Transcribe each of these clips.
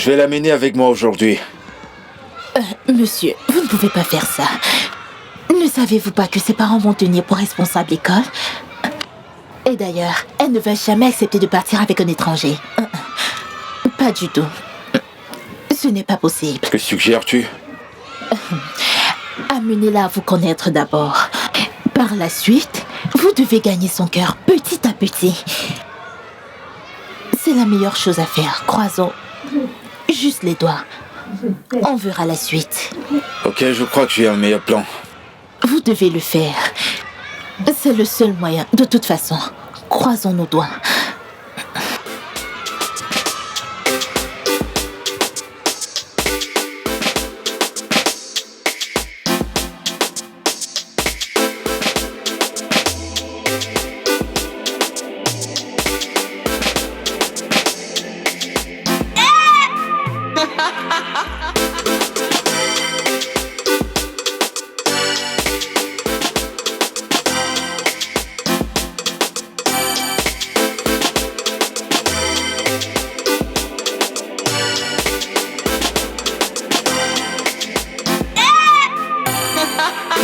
Je vais l'amener avec moi aujourd'hui. Monsieur, vous ne pouvez pas faire ça. Ne savez-vous pas que ses parents vont tenir pour responsable l'école? Et d'ailleurs, elle ne va jamais accepter de partir avec un étranger. Pas du tout. Ce n'est pas possible. Que suggères-tu? Amenez-la à vous connaître d'abord. Par la suite, vous devez gagner son cœur petit à petit. C'est la meilleure chose à faire. Croisons juste les doigts. On verra la suite. Ok, je crois que j'ai un meilleur plan. Vous devez le faire. C'est le seul moyen. De toute façon, croisons nos doigts.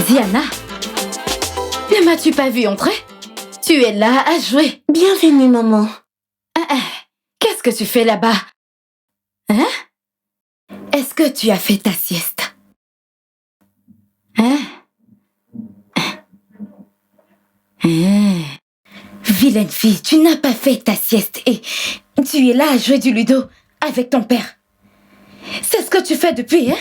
Diana, ne m'as-tu pas vu entrer? Tu es là à jouer. Bienvenue, maman. Qu'est-ce que tu fais là-bas? Hein? Est-ce que tu as fait ta sieste? Hein? Vilaine fille, tu n'as pas fait ta sieste et tu es là à jouer du ludo avec ton père. C'est ce que tu fais depuis, hein?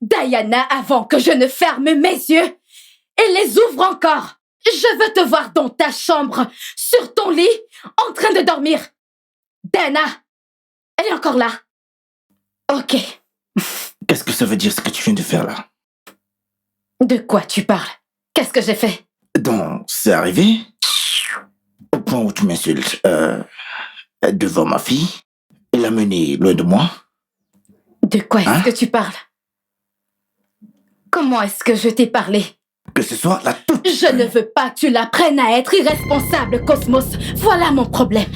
Diana, avant que je ne ferme mes yeux et les ouvre encore, je veux te voir dans ta chambre, sur ton lit, en train de dormir. Diana, elle est encore là. Ok. Qu'est-ce que ça veut dire ce que tu viens de faire là? De quoi tu parles? Qu'est-ce que j'ai fait? Donc, c'est arrivé au point où tu m'insultes devant ma fille et la mener loin de moi? De quoi est-ce que tu parles? Comment est-ce que je t'ai parlé? Que ce soit la toute... Je ne veux pas que tu l'apprennes à être irresponsable, Cosmos. Voilà mon problème.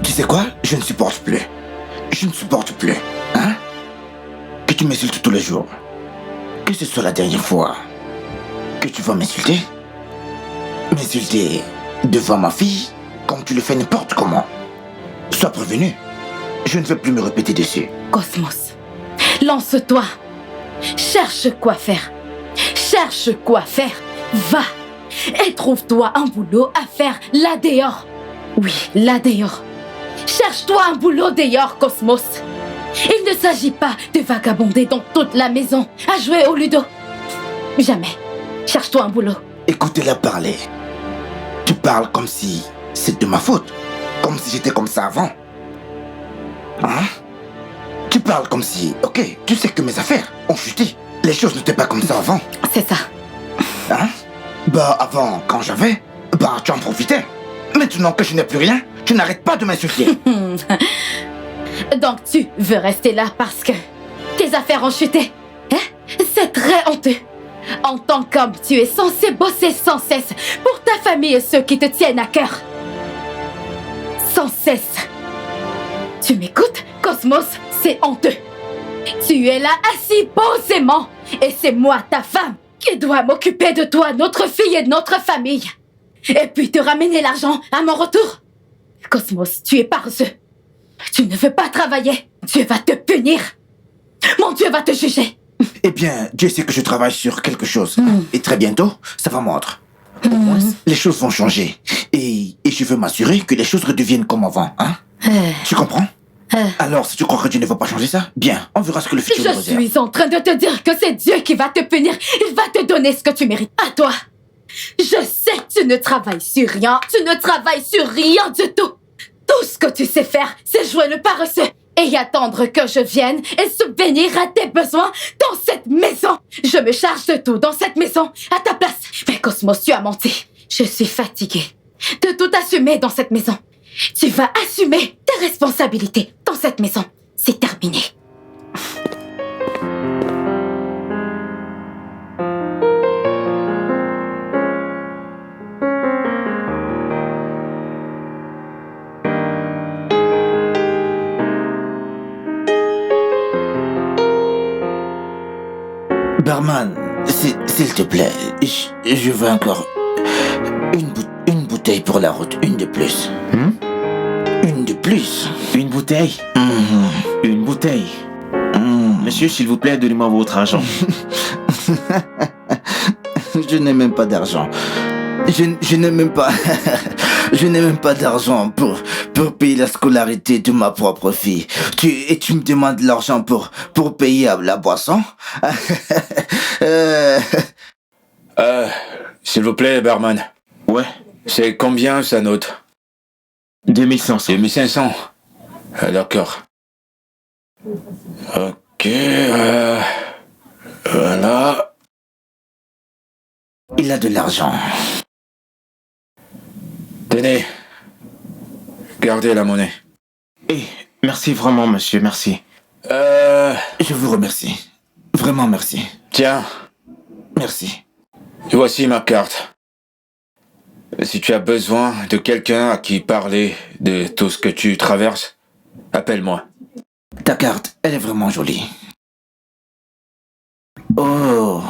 Tu sais quoi? Je ne supporte plus. Je ne supporte plus. Hein? Que tu m'insultes tous les jours. Que ce soit la dernière fois que tu vas m'insulter. M'insulter devant ma fille comme tu le fais n'importe comment. Sois prévenu. Je ne veux plus me répéter dessus. Cosmos, lance-toi. Cherche quoi faire. Cherche quoi faire. Va et trouve-toi un boulot à faire là dehors. Oui, là dehors. Cherche-toi un boulot dehors, Cosmos. Il ne s'agit pas de vagabonder dans toute la maison à jouer au ludo. Jamais. Cherche-toi un boulot. Écoutez-la parler. Tu parles comme si c'est de ma faute. Comme si j'étais comme ça avant. Hein? Tu parles comme si... Ok, tu sais que mes affaires ont chuté. Les choses n'étaient pas comme ça avant. C'est ça. Hein? Bah avant, quand j'avais, bah tu en profitais. Maintenant que je n'ai plus rien, tu n'arrêtes pas de m'insulter. Donc tu veux rester là parce que tes affaires ont chuté, hein? C'est très honteux. En tant qu'homme, tu es censé bosser sans cesse pour ta famille et ceux qui te tiennent à cœur. Sans cesse. Tu m'écoutes, Cosmos? C'est honteux. Tu es là assis posément et c'est moi, ta femme, qui dois m'occuper de toi, notre fille et de notre famille. Et puis te ramener l'argent à mon retour. Cosmos, tu es paresseux. Tu ne veux pas travailler. Dieu va te punir. Mon Dieu va te juger. Eh bien, Dieu sait que je travaille sur quelque chose. Et très bientôt, ça va mordre. Au moins, les choses vont changer. Et je veux m'assurer que les choses redeviennent comme avant. Hein? Tu comprends? Alors, si tu crois que Dieu ne va pas changer ça, bien, on verra ce que le futur nous réserve. Je suis en train de te dire que c'est Dieu qui va te punir. Il va te donner ce que tu mérites. À toi. Je sais que tu ne travailles sur rien. Tu ne travailles sur rien du tout. Tout ce que tu sais faire, c'est jouer le paresseux et attendre que je vienne et subvenir à tes besoins dans cette maison. Je me charge de tout dans cette maison, à ta place. Mais Cosmos, tu as menti. Je suis fatiguée de tout assumer dans cette maison. Tu vas assumer tes responsabilités dans cette maison. C'est terminé. Barman, s'il te plaît, je veux encore une bouteille pour la route, une de plus. Une de plus. Une bouteille? Une bouteille. Monsieur, s'il vous plaît, donnez-moi votre argent. Je n'ai même pas d'argent. Je n'ai même pas... Je n'ai même pas d'argent pour payer la scolarité de ma propre fille. Et tu me demandes l'argent pour payer la boisson? S'il vous plaît, barman. Ouais, C'est combien sa note? 2500. 2500. D'accord. Ok, voilà. Il a de l'argent. Tenez. Gardez la monnaie. Eh, merci vraiment, monsieur, merci. Je vous remercie. Vraiment merci. Tiens, Merci. voici ma carte. Si tu as besoin de quelqu'un à qui parler de tout ce que tu traverses, appelle-moi. Ta carte, elle est vraiment jolie. Oh,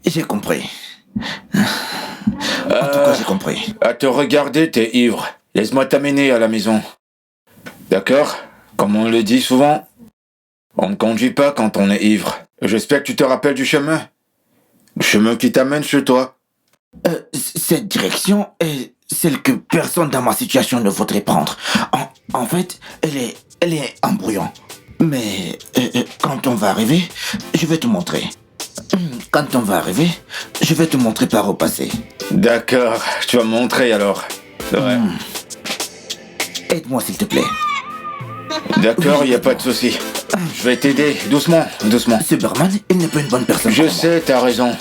j'ai compris. En tout cas, j'ai compris. À te regarder, t'es ivre. Laisse-moi t'amener à la maison. D'accord? Comme on le dit souvent, on ne conduit pas quand on est ivre. J'espère que tu te rappelles du chemin. Le chemin qui t'amène chez toi. Cette direction est celle que personne dans ma situation ne voudrait prendre. En fait, elle est embrouillante. Mais quand on va arriver, je vais te montrer. Quand on va arriver, je vais te montrer par où passer. D'accord, tu vas me montrer alors. Ouais. Aide-moi s'il te plaît. D'accord, y a pas de souci. Je vais t'aider, doucement, doucement. Ce barman, il n'est pas une bonne personne. Je pour moi. sais, t'as raison.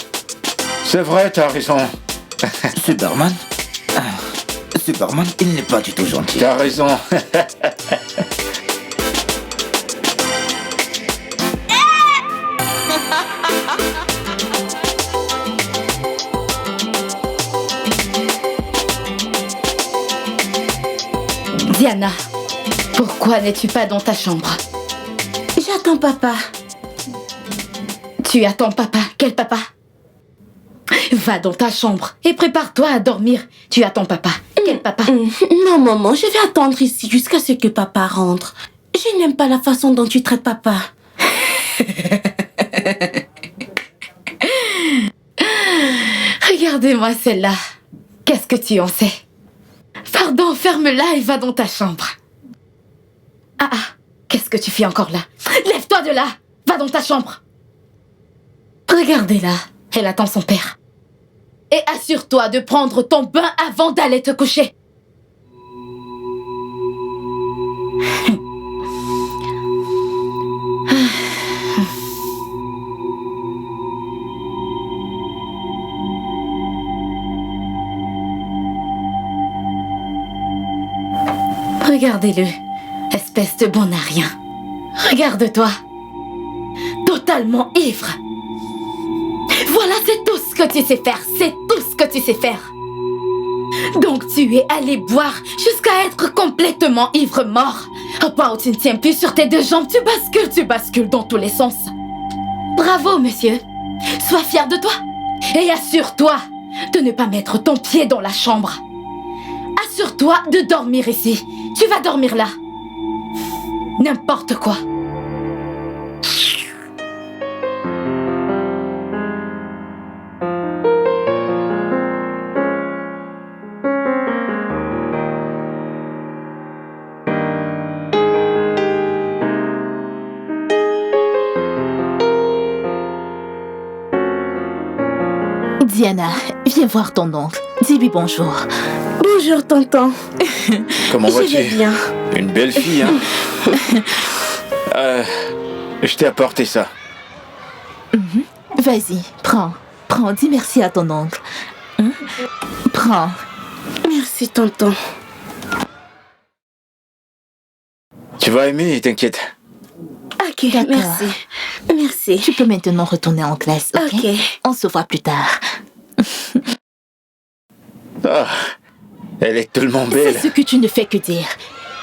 C'est vrai, t'as raison. Ce barman, il n'est pas du tout gentil. T'as raison. Diana, pourquoi n'es-tu pas dans ta chambre? J'attends papa. Tu attends papa? Quel papa? Va dans ta chambre et prépare-toi à dormir. Tu attends papa. Quel papa? Non, maman, je vais attendre ici jusqu'à ce que papa rentre. Je n'aime pas la façon dont tu traites papa. Regardez-moi celle-là. Qu'est-ce que tu en sais? Pardon, ferme-la et va dans ta chambre. Ah, qu'est-ce que tu fais encore là? Lève-toi de là. Va dans ta chambre. Regardez-la. Elle attend son père. Et assure-toi de prendre ton bain avant d'aller te coucher. Regardez-le, espèce de bon à rien. Regarde-toi, totalement ivre. Voilà, c'est tout ce que tu sais faire, c'est tout ce que tu sais faire. Donc tu es allé boire jusqu'à être complètement ivre mort. Au point où tu ne tiens plus sur tes deux jambes, tu bascules dans tous les sens. Bravo, monsieur. Sois fier de toi. Et assure-toi de ne pas mettre ton pied dans la chambre. Assure-toi de dormir ici. Tu vas dormir là. N'importe quoi. Diana, viens voir ton oncle. Dis-lui bonjour. Bonjour, tonton. Comment Je vas-tu? vais bien. Une belle fille, hein? Je t'ai apporté ça. Vas-y, prends. Prends, dis merci à ton oncle. Prends. Merci, tonton. Tu vas aimer, t'inquiète. Ok, D'accord. merci. Merci. Tu peux maintenant retourner en classe, ok? Ok. On se voit plus tard. Ah, elle est tellement C'est belle. ce que tu ne fais que dire.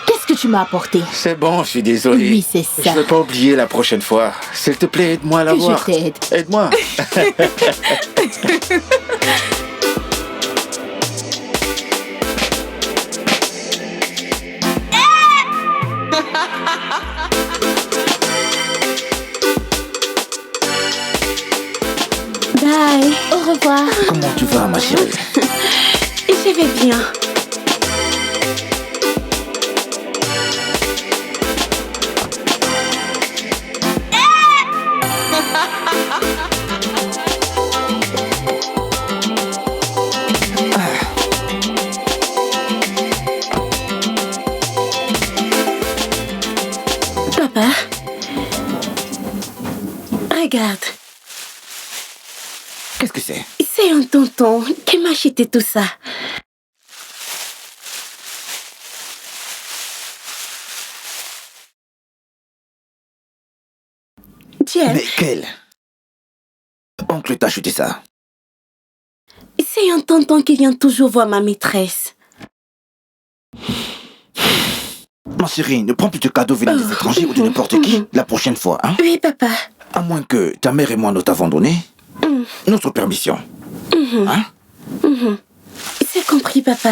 Qu'est-ce que tu m'as apporté. C'est bon, je suis désolé. Oui, c'est ça. Je vais pas oublier la prochaine fois. S'il te plaît, aide-moi à la voir. Je t'aide. Aide-moi. Bye. Au revoir. Comment tu vas, ma chérie? Je vais bien. Papa, regarde, Qu'est-ce que c'est? c'est un tonton qui m'a acheté tout ça. Jen, Mais quel? Oncle t'a acheté ça. c'est un tonton qui vient toujours voir ma maîtresse. Ma chérie, ne prends plus de cadeaux venant des étrangers ou de n'importe qui la prochaine fois, hein? Oui, papa. À moins que ta mère et moi nous t'avons donné notre permission. Hein? C'est compris, papa.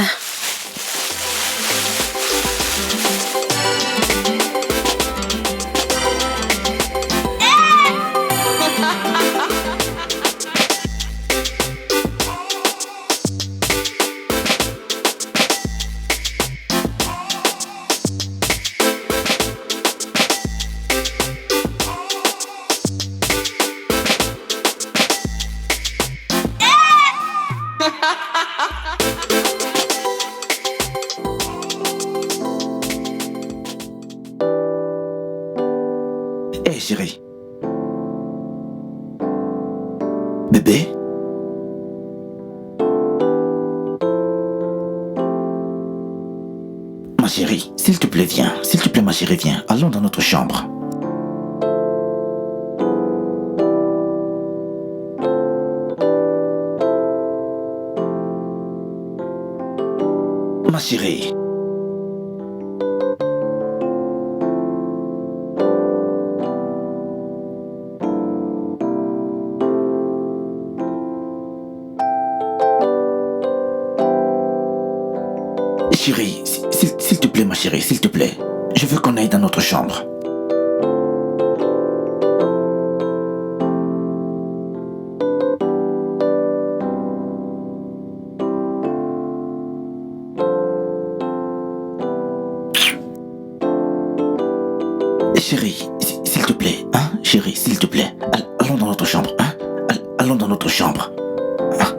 Hé, chérie. Bébé? Ma chérie, s'il te plaît, viens. S'il te plaît, ma chérie, viens. Allons dans notre chambre. Ma chérie. Chérie, s'il te plaît, ma chérie, s'il te plaît. Je veux qu'on aille dans notre chambre. Chérie, s'il te plaît, hein? Chérie, s'il te plaît. Allons dans notre chambre, hein? Allons dans notre chambre. Hein?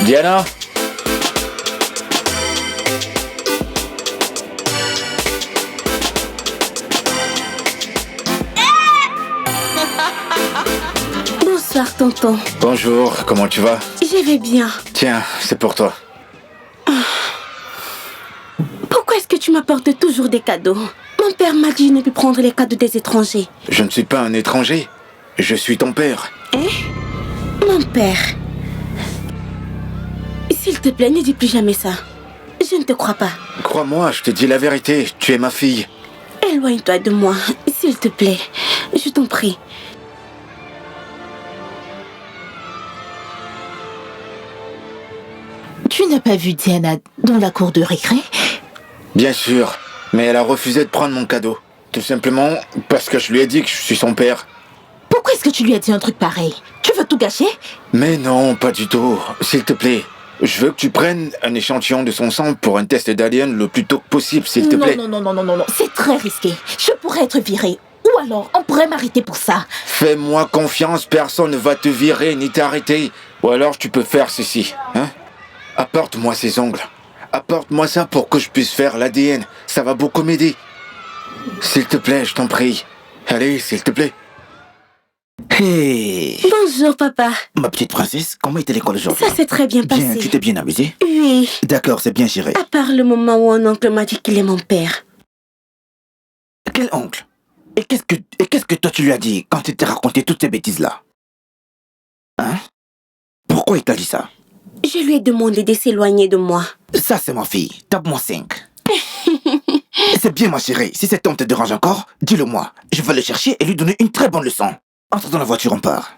Diana? Bonsoir, tonton. Bonjour, comment tu vas? Je vais bien. Tiens, c'est pour toi. Pourquoi est-ce que tu m'apportes toujours des cadeaux? Mon père m'a dit de ne plus prendre les cadeaux des étrangers. Je ne suis pas un étranger. Je suis ton père. Hein? Mon père. S'il te plaît, ne dis plus jamais ça. Je ne te crois pas. Crois-moi, je te dis la vérité, tu es ma fille. Éloigne-toi de moi, s'il te plaît. Je t'en prie. Tu n'as pas vu Diana dans la cour de récré? Bien sûr, mais elle a refusé de prendre mon cadeau. Tout simplement parce que je lui ai dit que je suis son père. Pourquoi est-ce que tu lui as dit un truc pareil? Tu veux tout gâcher? Mais non, pas du tout. S'il te plaît, je veux que tu prennes un échantillon de son sang pour un test d'ADN le plus tôt possible, s'il te plaît. Non, c'est très risqué. Je pourrais être virée. Ou alors, on pourrait m'arrêter pour ça. Fais-moi confiance, personne ne va te virer ni t'arrêter. Ou alors tu peux faire ceci, hein? Apporte-moi ces ongles. Apporte-moi ça pour que je puisse faire l'ADN. Ça va beaucoup m'aider. S'il te plaît, je t'en prie. Allez, s'il te plaît. Hey, Bonjour, papa. ma petite princesse, comment était l'école aujourd'hui? Ça s'est très bien passé. Bien, tu t'es bien amusée? Oui, D'accord, c'est bien géré. à part le moment où un oncle m'a dit qu'il est mon père. Quel oncle? Et qu'est-ce que toi tu lui as dit quand il t'a raconté toutes ces bêtises-là? Hein? Pourquoi il t'a dit ça? Je lui ai demandé de s'éloigner de moi. Ça, c'est ma fille. Tape-moi 5. C'est bien, ma chérie. Si cet homme te dérange encore, dis-le-moi. Je vais le chercher et lui donner une très bonne leçon. Entre dans la voiture, on part.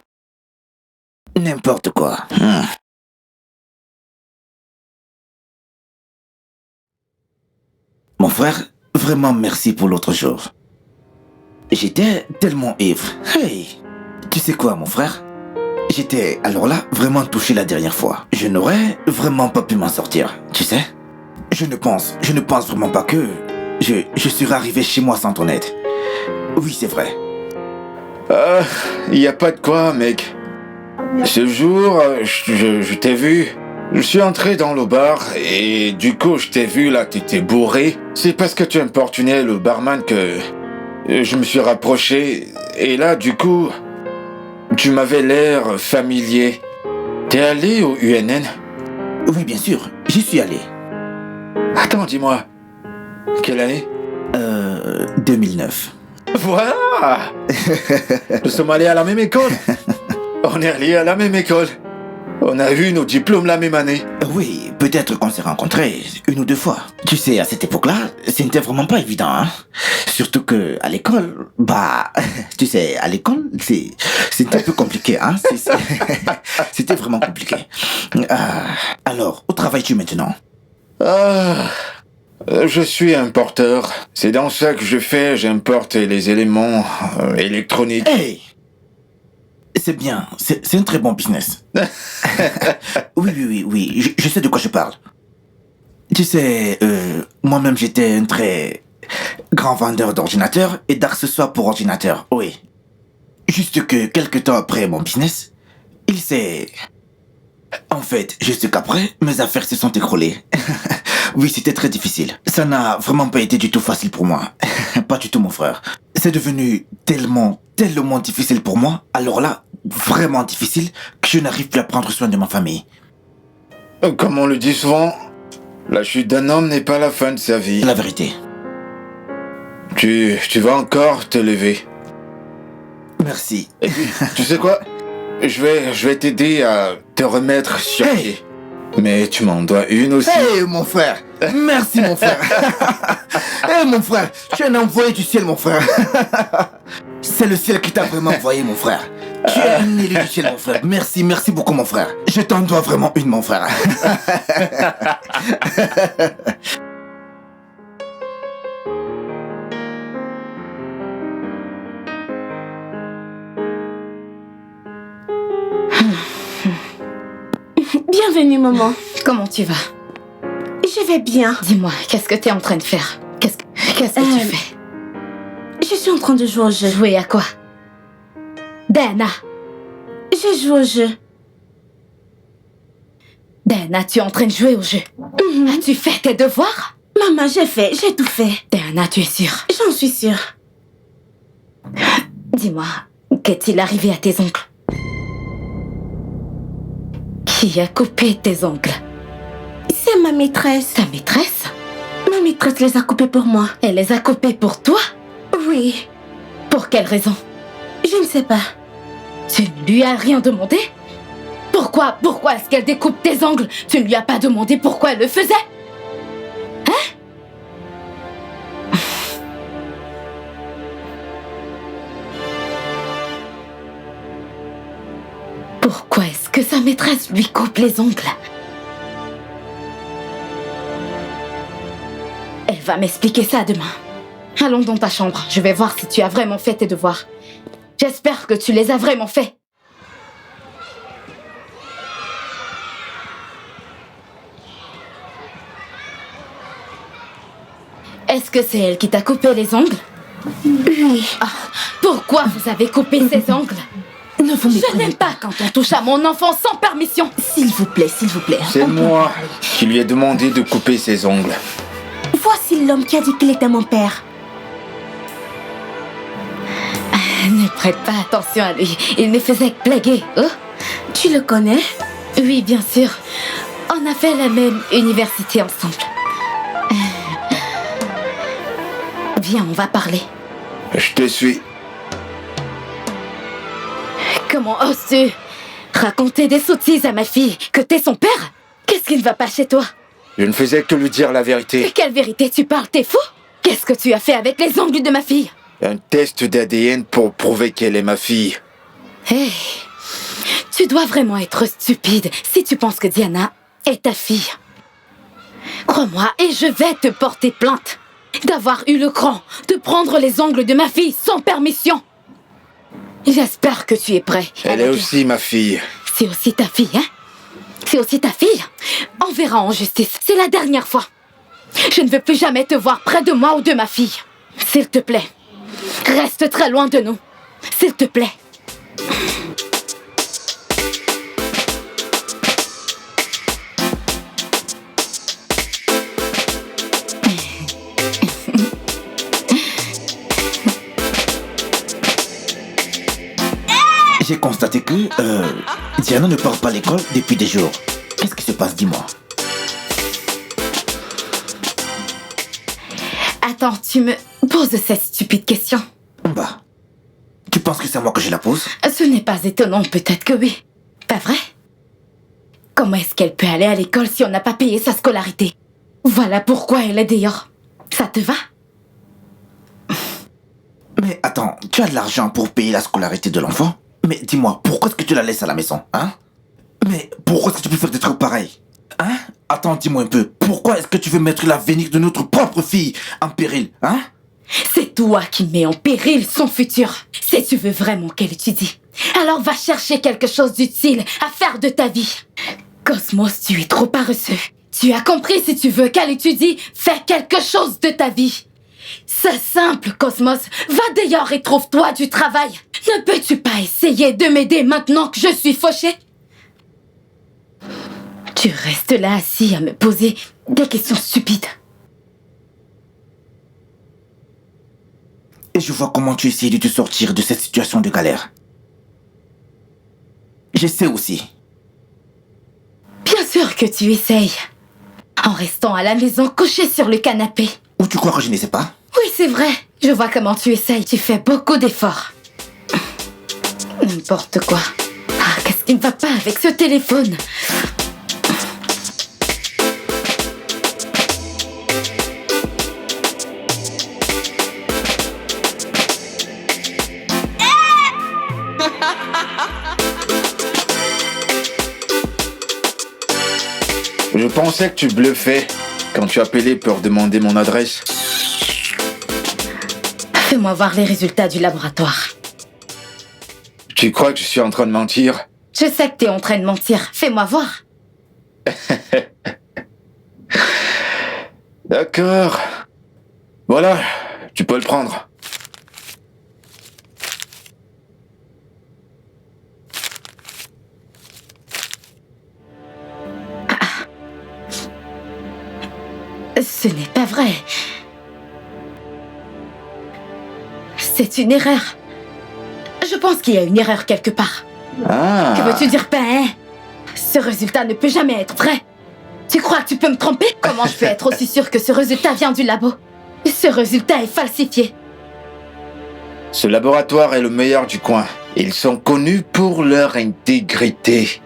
N'importe quoi. Mon frère, vraiment merci pour l'autre jour. J'étais tellement ivre. Hey, tu sais quoi, mon frère? J'étais alors là vraiment touché la dernière fois. Je n'aurais vraiment pas pu m'en sortir, tu sais? Je ne pense vraiment pas que je serais arrivé chez moi sans ton aide. Oui, c'est vrai. Y a pas de quoi, mec. Ce jour, je t'ai vu. Je suis entré dans le bar et du coup, je t'ai vu là, t'étais bourré. C'est parce que tu importunais le barman que je me suis rapproché. Et là, du coup, tu m'avais l'air familier. T'es allé au UNN? Oui, bien sûr, j'y suis allé. Attends, dis-moi. Quelle année? 2009. Voilà. Nous sommes allés à la même école. On est allés à la même école. On a eu nos diplômes la même année. Oui, peut-être qu'on s'est rencontrés une ou deux fois. Tu sais, à cette époque-là, c'était vraiment pas évident, hein. Surtout que à l'école, tu sais, à l'école, c'était un peu compliqué, hein. C'était vraiment compliqué. Alors, où travailles-tu maintenant? Je suis importeur. C'est dans ça que je fais. J'importe les éléments électroniques. Hey! C'est bien, c'est un très bon business. Oui, je sais de quoi je parle. Tu sais, moi-même j'étais un très grand vendeur d'ordinateurs et d'accessoires pour ordinateurs, oui. Juste que quelques temps après mon business, il s'est... En fait, juste qu'après, mes affaires se sont écroulées. Oui, c'était très difficile. Ça n'a vraiment pas été du tout facile pour moi. Pas du tout, mon frère. C'est devenu tellement difficile pour moi. Alors là, vraiment difficile, que je n'arrive plus à prendre soin de ma famille. Comme on le dit souvent, la chute d'un homme n'est pas la fin de sa vie. C'est la vérité. Tu vas encore te lever. Merci. Et puis, tu sais quoi? Je vais t'aider à te remettre sur pied. Mais tu m'en dois une aussi. Hey, mon frère. Merci, mon frère. Hey, mon frère. Tu es un envoyé du ciel, mon frère. C'est le ciel qui t'a vraiment envoyé, mon frère. Tu es un élu du ciel, mon frère. Merci beaucoup, mon frère. Je t'en dois vraiment une, mon frère. Bienvenue, maman. Comment tu vas? Je vais bien. Dis-moi, qu'est-ce que t'es en train de faire? Qu'est-ce que tu fais? Je suis en train de jouer au jeu. Jouer à quoi? Dana! Je joue au jeu. Dana, tu es en train de jouer au jeu. As-tu fait tes devoirs? Maman, j'ai tout fait. Dana, tu es sûre? J'en suis sûre. Dis-moi, qu'est-il arrivé à tes ongles? Qui a coupé tes ongles? C'est ma maîtresse. Ta maîtresse? Ma maîtresse les a coupés pour moi. Elle les a coupés pour toi? Oui. Pour quelle raison? Je ne sais pas. Tu ne lui as rien demandé? Pourquoi est-ce qu'elle découpe tes ongles? Tu ne lui as pas demandé pourquoi elle le faisait? Pourquoi est-ce que sa maîtresse lui coupe les ongles? Elle va m'expliquer ça demain. Allons dans ta chambre. Je vais voir si tu as vraiment fait tes devoirs. J'espère que tu les as vraiment faits. Est-ce que c'est elle qui t'a coupé les ongles? Oui. Pourquoi vous avez coupé ses ongles? Ne vous Je méprenez n'aime pas quand on touche à mon enfant sans permission. S'il vous plaît, s'il vous plaît. C'est On peut moi parler. qui lui ai demandé de couper ses ongles. Voici l'homme qui a dit qu'il était mon père. Ne prête pas attention à lui. Il me faisait blaguer. Oh? Tu le connais? Oui, bien sûr. On a fait la même université ensemble. Viens, on va parler. Je te suis. Comment oses-tu raconter des sottises à ma fille que t'es son père? Qu'est-ce qui ne va pas chez toi? Je ne faisais que lui dire la De vérité. quelle vérité tu parles? T'es fou? Qu'est-ce que tu as fait avec les ongles de ma fille? Un test d'ADN pour prouver qu'elle est ma fille. Hé, tu dois vraiment être stupide si tu penses que Diana est ta fille. Crois-moi, et je vais te porter plainte d'avoir eu le cran de prendre les ongles de ma fille sans permission. J'espère que tu es prêt. Elle est aussi ma fille. C'est aussi ta fille, hein? C'est aussi ta fille? On verra en justice. C'est la dernière fois. Je ne veux plus jamais te voir près de moi ou de ma fille. S'il te plaît, reste très loin de nous. S'il te plaît. J'ai constaté que Diana ne part pas à l'école depuis des jours. Qu'est-ce qui se passe, dis-moi? Attends, tu me poses cette stupide question. Bah, tu penses que c'est à moi que je la pose? Ce n'est pas étonnant, peut-être que oui. Pas vrai? Comment est-ce qu'elle peut aller à l'école si on n'a pas payé sa scolarité? Voilà pourquoi elle est dehors. Ça te va? Mais attends, tu as de l'argent pour payer la scolarité de l'enfant? Mais dis-moi, pourquoi est-ce que tu la laisses à la maison, hein? Mais pourquoi est-ce que tu peux faire des trucs pareils? Hein? Attends, dis-moi un peu, pourquoi est-ce que tu veux mettre l'avenir de notre propre fille en péril, hein? C'est toi qui mets en péril son futur. Si tu veux vraiment qu'elle étudie, alors va chercher quelque chose d'utile à faire de ta vie. Cosmos, tu es trop paresseux. Tu as compris, si tu veux qu'elle étudie, fais quelque chose de ta vie. C'est simple, Cosmos. Va d'ailleurs et trouve-toi du travail. Ne peux-tu pas essayer de m'aider maintenant que je suis fauchée? Tu restes là assis à me poser des questions stupides. Et je vois comment tu essaies de te sortir de cette situation de galère. Je sais aussi. Bien sûr que tu essayes. En restant à la maison couché sur le canapé. Ou tu crois que je ne sais pas? Oui, c'est vrai. Je vois comment tu essayes. Tu fais beaucoup d'efforts. N'importe quoi. Ah, qu'est-ce qui ne va pas avec ce téléphone? Je pensais que tu bluffais quand tu appelais pour demander mon adresse. Fais-moi voir les résultats du laboratoire. Tu crois que je suis en train de mentir? Je sais que t'es en train de mentir. Fais-moi voir. D'accord. Voilà, tu peux le prendre. Ce n'est pas vrai. C'est une erreur. Je pense qu'il y a une erreur quelque part. Ah. Que veux-tu dire, hein? Ce résultat ne peut jamais être vrai. Tu crois que tu peux me tromper? Comment je peux être aussi sûre que ce résultat vient du labo? Ce résultat est falsifié. Ce laboratoire est le meilleur du coin. Ils sont connus pour leur intégrité.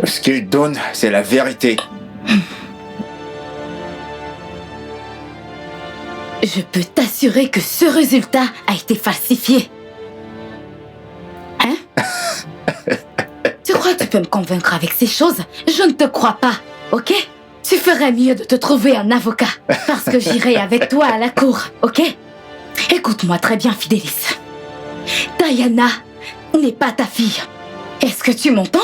Ce qu'ils donnent, c'est la vérité. Je peux t'assurer que ce résultat a été falsifié. Hein? Tu crois que tu peux me convaincre avec ces choses? Je ne te crois pas, ok? Tu ferais mieux de te trouver un avocat, parce que j'irai avec toi à la cour, ok? Écoute-moi très bien, Fidélis. Diana n'est pas ta fille. Est-ce que tu m'entends?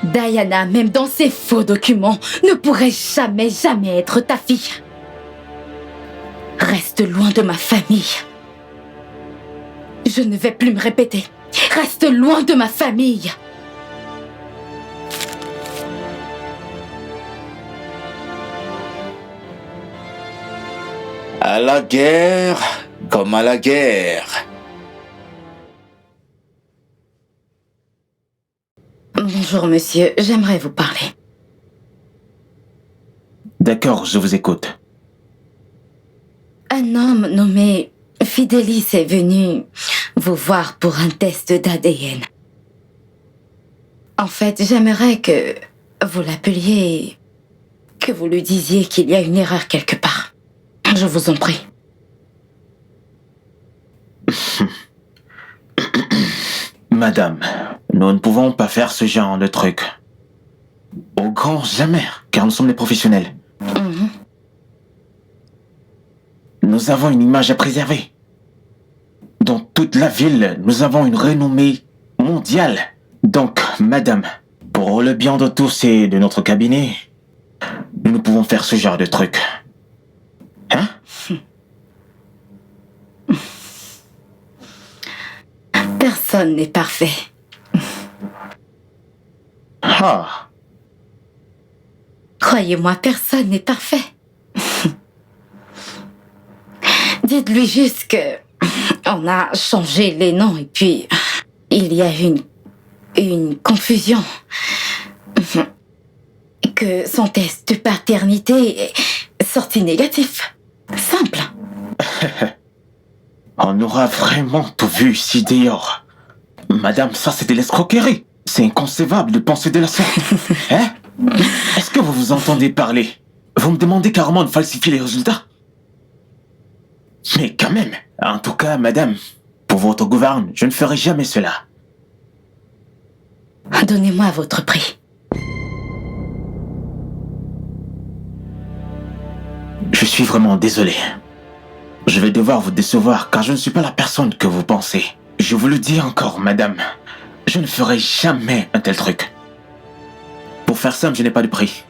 Diana, même dans ses faux documents, ne pourrait jamais être ta fille. Reste loin de ma famille. Je ne vais plus me répéter. Reste loin de ma famille. À la guerre, comme à la guerre. Bonjour, monsieur. J'aimerais vous parler. D'accord, je vous écoute. Un homme nommé Fidélis est venu vous voir pour un test d'ADN. En fait, j'aimerais que vous l'appeliez, que vous lui disiez qu'il y a une erreur quelque part. Je vous en prie. Madame, nous ne pouvons pas faire ce genre de truc. Au grand jamais, car nous sommes des professionnels. Nous avons une image à préserver. Dans toute la ville, nous avons une renommée mondiale. Donc, madame, pour le bien de tous et de notre cabinet, nous ne pouvons faire ce genre de truc. Hein? Personne n'est parfait. Ah, Croyez-moi, personne n'est parfait. Dites-lui juste que on a changé les noms et puis il y a une confusion. Que son test de paternité est sorti négatif. Simple. on aura vraiment tout vu ici dehors. Madame, ça c'est de l'escroquerie. C'est inconcevable de penser de la sorte. Hein? Est-ce que vous vous entendez parler? Vous me demandez carrément de falsifier les résultats? Mais quand même, en tout cas, madame, pour votre gouverne, je ne ferai jamais cela. Donnez-moi votre prix. Je suis vraiment désolé. Je vais devoir vous décevoir car je ne suis pas la personne que vous pensez. Je vous le dis encore, madame, je ne ferai jamais un tel truc. Pour faire simple, je n'ai pas de prix.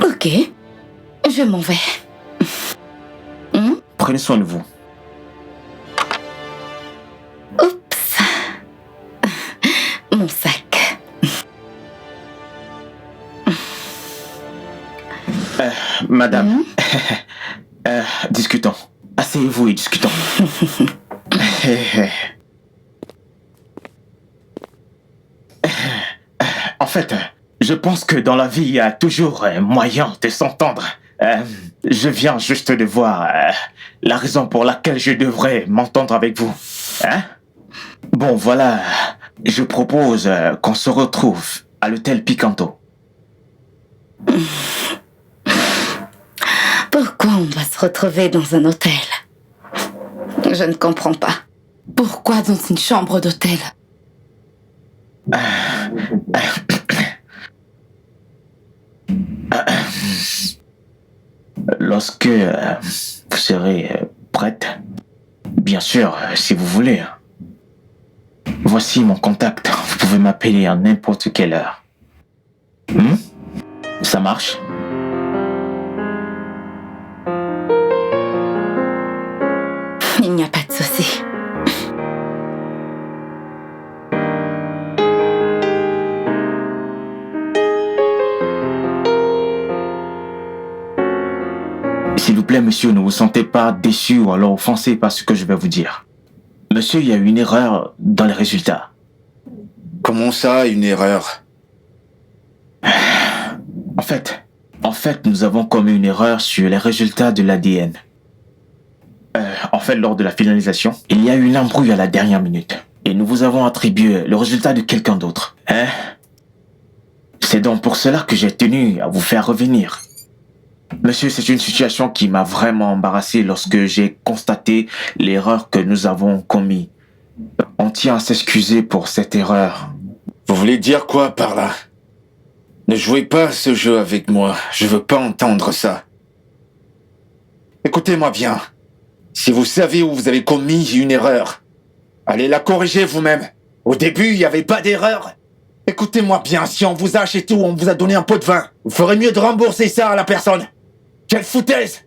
Ok, je m'en vais. Prenez soin de vous. Oups. Mon sac. Madame, discutons. Asseyez-vous et discutons. En fait, je pense que dans la vie, il y a toujours moyen de s'entendre. Je viens juste de voir la raison pour laquelle je devrais m'entendre avec vous. Hein? Bon, voilà. Je propose qu'on se retrouve à l'hôtel Picanto. Pourquoi on doit se retrouver dans un hôtel? Je ne comprends pas. Pourquoi dans une chambre d'hôtel? Lorsque vous serez prête, bien sûr, si vous voulez. Voici mon contact. Vous pouvez m'appeler à n'importe quelle heure. Ça marche? Il n'y a pas de souci. S'il vous plaît, monsieur, ne vous sentez pas déçu ou alors offensé par ce que je vais vous dire. Monsieur, il y a eu une erreur dans les résultats. Comment ça, une erreur? En fait, nous avons commis une erreur sur les résultats de l'ADN. Lors de la finalisation, il y a eu une embrouille à la dernière minute. Et nous vous avons attribué le résultat de quelqu'un d'autre. C'est donc pour cela que j'ai tenu à vous faire revenir. Monsieur, c'est une situation qui m'a vraiment embarrassé lorsque j'ai constaté l'erreur que nous avons commise. On tient à s'excuser pour cette erreur. Vous voulez dire quoi par là? Ne jouez pas à ce jeu avec moi. Je veux pas entendre ça. Écoutez-moi bien. Si vous savez où vous avez commis une erreur, allez la corriger vous-même. Au début, il n'y avait pas d'erreur. Écoutez-moi bien, si on vous a acheté ou on vous a donné un pot de vin, vous ferez mieux de rembourser ça à la personne. Quelle foutaise!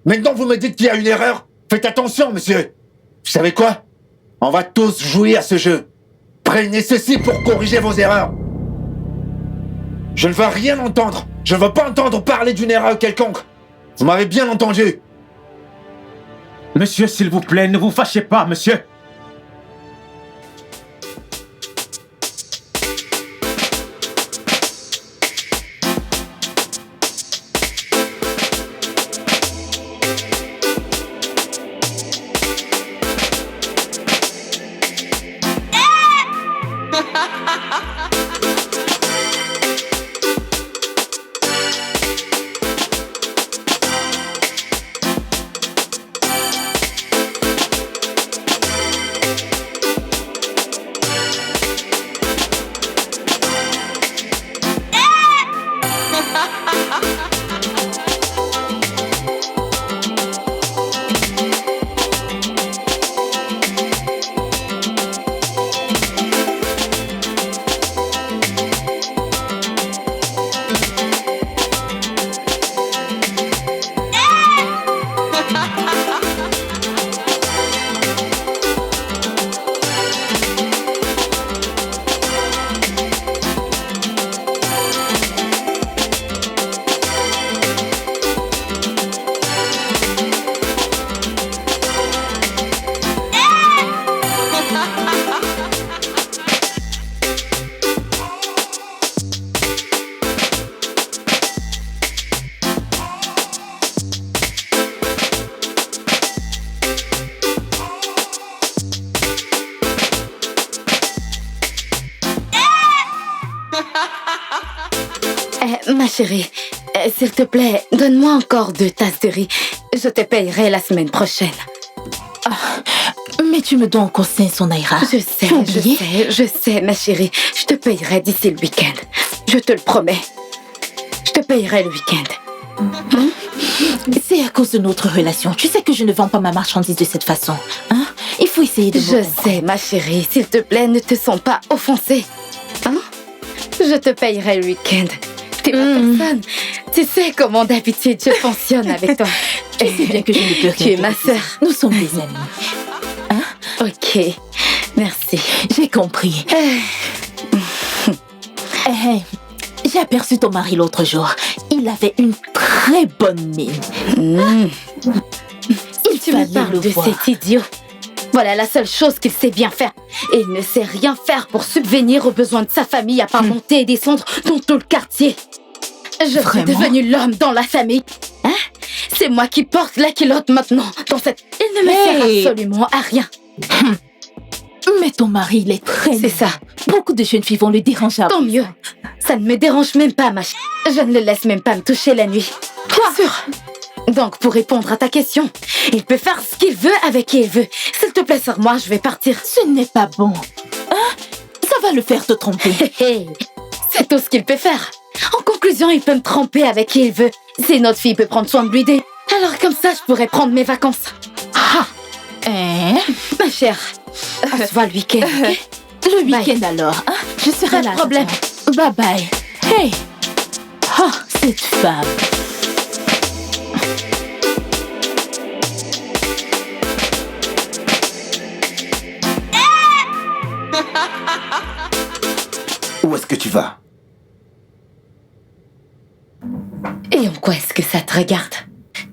Maintenant, vous me dites qu'il y a une erreur? Faites attention, monsieur. Vous savez quoi? On va tous jouer à ce jeu. Prenez ceci pour corriger vos erreurs. Je ne veux rien entendre. Je ne veux pas entendre parler d'une erreur quelconque. Vous m'avez bien entendu. Monsieur, s'il vous plaît, ne vous fâchez pas, monsieur. Ma chérie, s'il te plaît, donne-moi encore 2 tasses de riz. Je te payerai la semaine prochaine. Mais tu me dois encore 500 naira. Je sais, ma chérie. Je te payerai d'ici le week-end. Je te le promets. Je te payerai le week-end. C'est à cause de notre relation. Tu sais que je ne vends pas ma marchandise de cette façon. Hein? Il faut essayer de me Je comprendre. sais, ma chérie. S'il te plaît, ne te sens pas offensée. Hein? Je te payerai le week-end. T'es ma personne. Tu sais comment d'habitude je fonctionne avec toi. Tu sais bien que je ne peux rien Tu es te ma refuser. sœur. Nous sommes des amis. Ok, merci. J'ai compris. Hey, j'ai aperçu ton mari l'autre jour. Il avait une très bonne mine. Il Tu me fallait parles le de voir. cet idiot. Voilà la seule chose qu'il sait bien faire. Et il ne sait rien faire pour subvenir aux besoins de sa famille à part monter et descendre dans tout le quartier. Je suis Vraiment? devenue l'homme dans la famille. Hein? C'est moi qui porte la culotte maintenant dans cette... Il ne me Hey! sert absolument à rien. Mais ton mari, il est très... C'est ça. Beaucoup de jeunes filles vont le déranger. Tant mieux. Ça ne me dérange même pas, ma chérie. Je ne le laisse même pas me toucher la nuit. Quoi? Sûr. Donc, pour répondre à ta question, il peut faire ce qu'il veut avec qui il veut. S'il te plaît, sors-moi, je vais partir. Ce n'est pas bon. Hein? Ça va le faire te tromper. Hey, c'est tout ce qu'il peut faire. En conclusion, il peut me tromper avec qui il veut. Si notre fille peut prendre soin de lui dès. Alors comme ça, je pourrais prendre mes vacances. Ah! Hein? Ma chère, on se voit le week-end, ok? Le Bye. week-end alors, hein? Je serai Pas de là. problème. Bye bye. Hey! Oh, cette femme. Où est-ce que tu vas? Et en quoi est-ce que ça te regarde?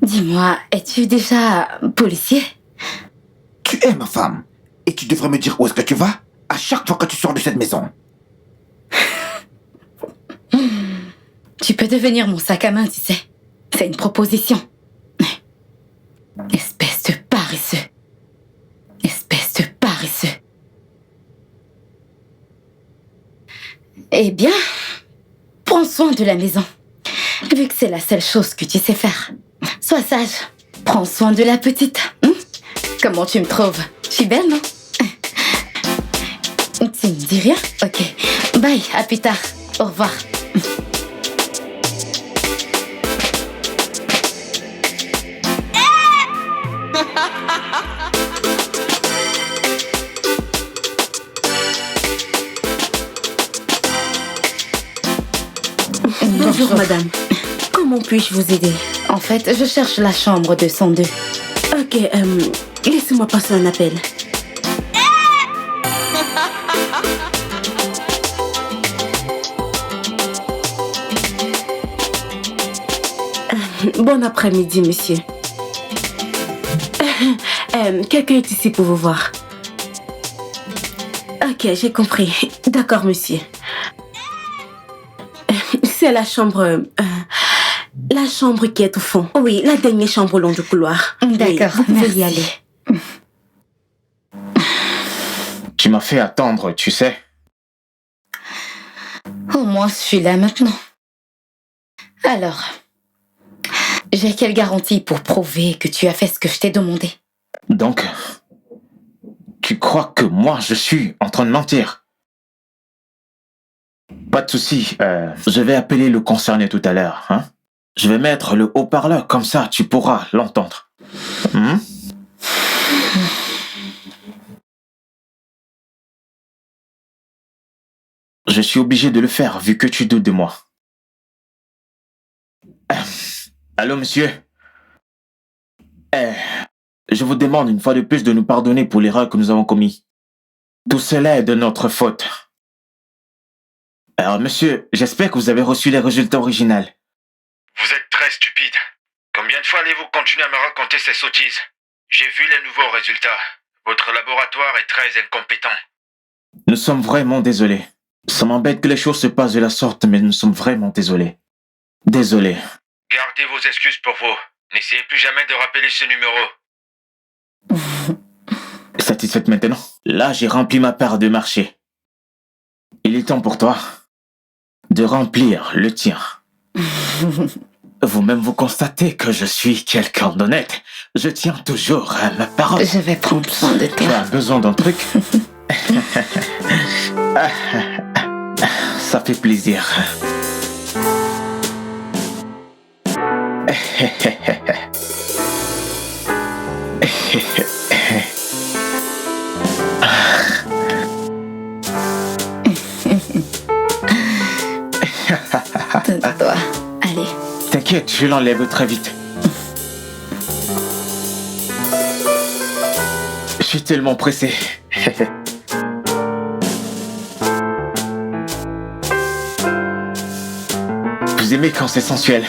Dis-moi, es-tu déjà policier? Tu es ma femme. Et tu devrais me dire où est-ce que tu vas à chaque fois que tu sors de cette maison. Tu peux devenir mon sac à main, tu sais. C'est une proposition. Espèce de paresseux. Espèce de paresseux. Eh bien, prends soin de la maison. Vu que c'est la seule chose que tu sais faire. Sois sage. Prends soin de la petite. Comment tu me trouves? Je suis belle, non? Tu me dis rien? Ok. Bye, à plus tard. Au revoir. Bonjour, madame. Comment puis-je vous aider? En fait, je cherche la chambre 202. Ok, laissez-moi passer un appel. Bon après-midi, monsieur. Quelqu'un est ici pour vous voir. Ok, j'ai compris. D'accord, monsieur. C'est la chambre qui est au fond. Oui, la dernière chambre au long du couloir. D'accord, oui, vous pouvez y merci. aller. Tu m'as fait attendre, tu sais. Au moins, je suis là maintenant. Alors, j'ai quelle garantie pour prouver que tu as fait ce que je t'ai demandé? Donc, tu crois que moi, je suis en train de mentir? Pas de souci, je vais appeler le concerné tout à l'heure. Hein? Je vais mettre le haut-parleur, comme ça tu pourras l'entendre. Je suis obligé de le faire vu que tu doutes de moi. Allô, monsieur? Je vous demande une fois de plus de nous pardonner pour l'erreur que nous avons commise. Tout cela est de notre faute. Alors, monsieur, j'espère que vous avez reçu les résultats originaux. Vous êtes très stupide. Combien de fois allez-vous continuer à me raconter ces sottises? J'ai vu les nouveaux résultats. Votre laboratoire est très incompétent. Nous sommes vraiment désolés. Ça m'embête que les choses se passent de la sorte, mais nous sommes vraiment désolés. Désolés. Gardez vos excuses pour vous. N'essayez plus jamais de rappeler ce numéro. Satisfaite maintenant? Là, j'ai rempli ma part de marché. Il est temps pour toi de remplir le tien. Vous-même, vous constatez que je suis quelqu'un d'honnête. Je tiens toujours à ma parole. Je vais prendre soin de Tu toi. as besoin d'un truc? Ça fait plaisir. Toi. Allez. T'inquiète, je l'enlève très vite. Je suis tellement pressé. Vous aimez quand c'est sensuel?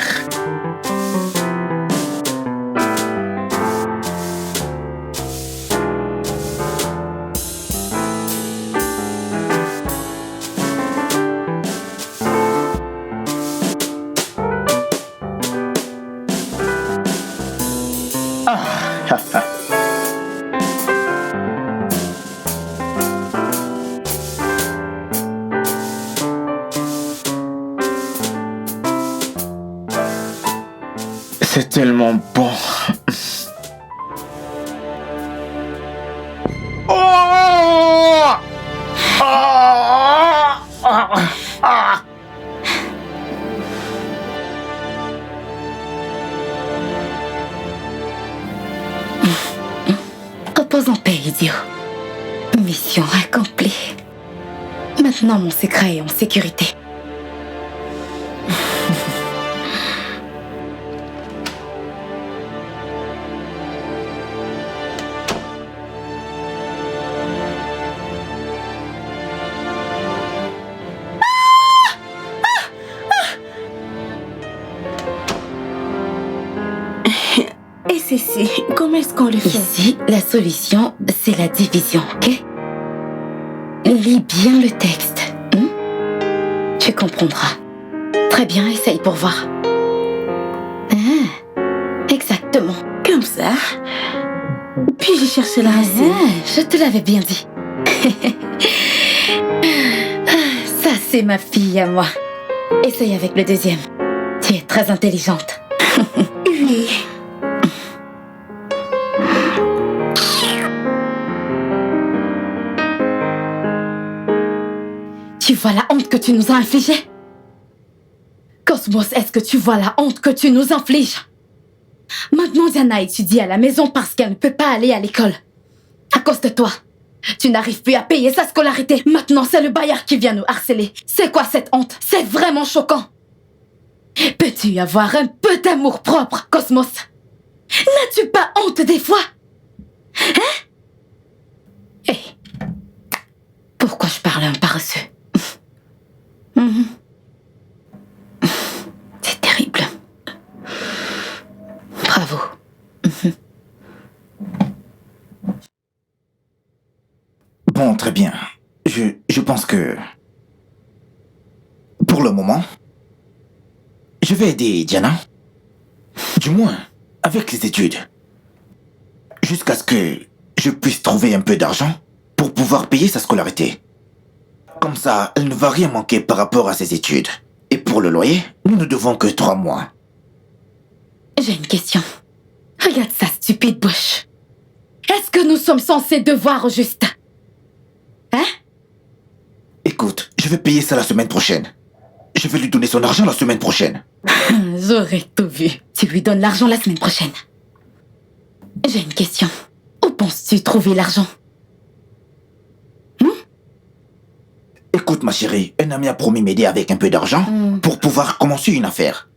C'est tellement bon. Repose en paix, idiot. Mission accomplie. Maintenant, mon secret est en sécurité. Et ceci, comment est-ce qu'on le fait? Ici, la solution, c'est la division, ok? Lis bien le texte. Tu comprendras. Très bien, essaye pour voir. Exactement. Comme ça. Puis j'ai cherché la racine. Je te l'avais bien dit. Ça, c'est ma fille à moi. Essaye avec le deuxième. Tu es très intelligente. Oui. Tu vois la honte que tu nous as infligée? Cosmos, est-ce que tu vois la honte que tu nous infliges? Maintenant, Diana étudie à la maison parce qu'elle ne peut pas aller à l'école. À cause de toi. Tu n'arrives plus à payer sa scolarité. Maintenant, c'est le bailleur qui vient nous harceler. C'est quoi cette honte? C'est vraiment choquant. Peux-tu avoir un peu d'amour propre, Cosmos? N'as-tu pas honte des fois? Hein? Hé, pourquoi je parle à un paresseux? C'est terrible. Bravo. Bon, très bien. Je pense que... Pour le moment, je vais aider Diana. Du moins, avec les études. Jusqu'à ce que je puisse trouver un peu d'argent pour pouvoir payer sa scolarité. Comme ça, elle ne va rien manquer par rapport à ses études. Et pour le loyer, nous ne devons que 3 mois. J'ai une question. Regarde sa stupide bouche. Est-ce que nous sommes censés devoir au juste? Hein? Écoute, je vais payer ça la semaine prochaine. Je vais lui donner son argent la semaine prochaine. J'aurais tout vu. Tu lui donnes l'argent la semaine prochaine. J'ai une question. Où penses-tu trouver l'argent? Écoute ma chérie, un ami a promis m'aider avec un peu d'argent pour pouvoir commencer une affaire.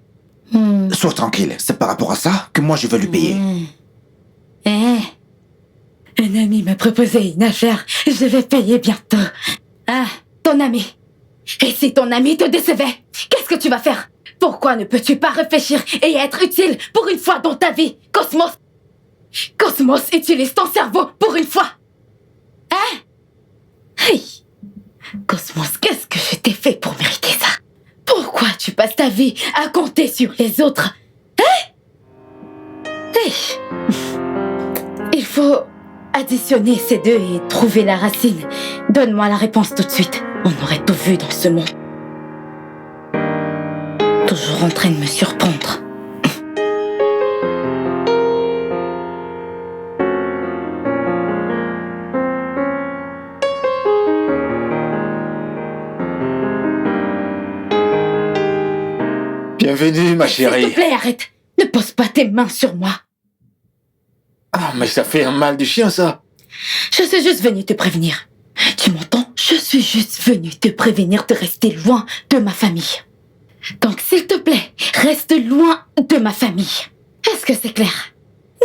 Sois tranquille, c'est par rapport à ça que moi je vais lui payer. Un ami m'a proposé une affaire. Je vais payer bientôt. Ah, ton ami. Et si ton ami te décevait, qu'est-ce que tu vas faire? Pourquoi ne peux-tu pas réfléchir et être utile pour une fois dans ta vie, Cosmos? Cosmos, utilise ton cerveau pour une fois. Hein? Hey. Cosmos, qu'est-ce que je t'ai fait pour mériter ça? Pourquoi tu passes ta vie à compter sur les autres? Hein? Hey. Il faut additionner ces deux et trouver la racine. Donne-moi la réponse tout de suite. On aurait tout vu dans ce monde. Toujours en train de me surprendre. Bienvenue, ma S'il te chérie. plaît, arrête. Ne pose pas tes mains sur moi. Ah, mais ça fait un mal du chien, ça. Je suis juste venue te prévenir. Tu m'entends? Je suis juste venue te prévenir de rester loin de ma famille. Donc, s'il te plaît, reste loin de ma famille. Est-ce que c'est clair?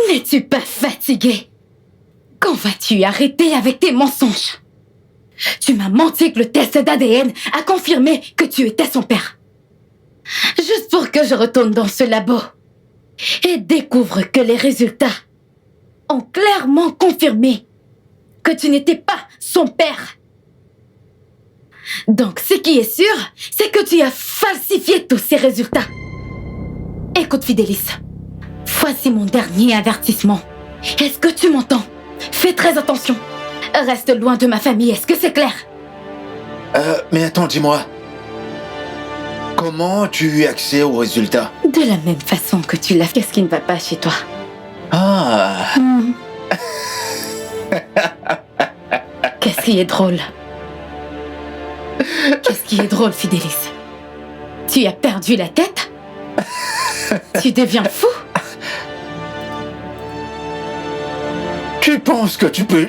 N'es-tu pas fatigué? Quand vas-tu arrêter avec tes mensonges? Tu m'as menti que le test d'ADN a confirmé que tu étais son père. Juste pour que je retourne dans ce labo et découvre que les résultats ont clairement confirmé que tu n'étais pas son père. Donc, ce qui est sûr, c'est que tu as falsifié tous ces résultats. Écoute, Fidélis, voici mon dernier avertissement. Est-ce que tu m'entends? Fais très attention. Reste loin de ma famille, est-ce que c'est clair? Mais attends, dis-moi. Comment tu as eu accès aux résultats? De la même façon que tu l'as fait. Qu'est-ce qui ne va pas chez toi? Ah. Qu'est-ce qui est drôle? Qu'est-ce qui est drôle, Fidélis? Tu as perdu la tête? Tu deviens fou? Tu penses que tu peux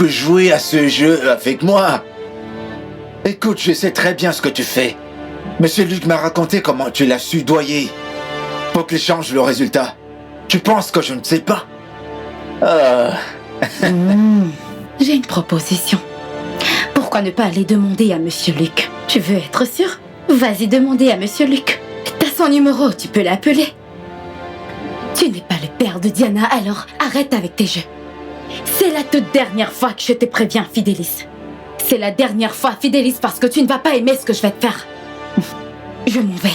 jouer à ce jeu avec moi? Écoute, je sais très bien ce que tu fais. Monsieur Luc m'a raconté comment tu l'as soudoyé pour qu'il change le résultat. Tu penses que je ne sais pas? J'ai une proposition. Pourquoi ne pas aller demander à Monsieur Luc? Tu veux être sûr? Vas-y demander à Monsieur Luc. T'as son numéro, tu peux l'appeler. Tu n'es pas le père de Diana, alors arrête avec tes jeux. C'est la toute dernière fois que je te préviens, Fidélis. C'est la dernière fois, Fidélis, parce que tu ne vas pas aimer ce que je vais te faire. Je m'en vais.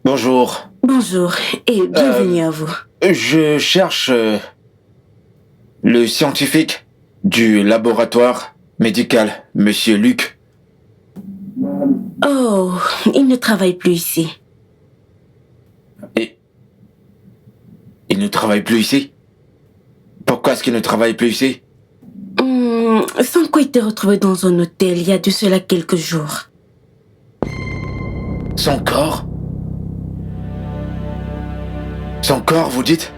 Bonjour. Bonjour. Bonjour et bienvenue à vous. Je cherche le scientifique du laboratoire médical, Monsieur Luc. Oh, il ne travaille plus ici. Et il ne travaille plus ici? Pourquoi est-ce qu'il ne travaille plus ici? Son corps était retrouvé dans un hôtel il y a de cela quelques jours. Son corps? Son corps, vous dites?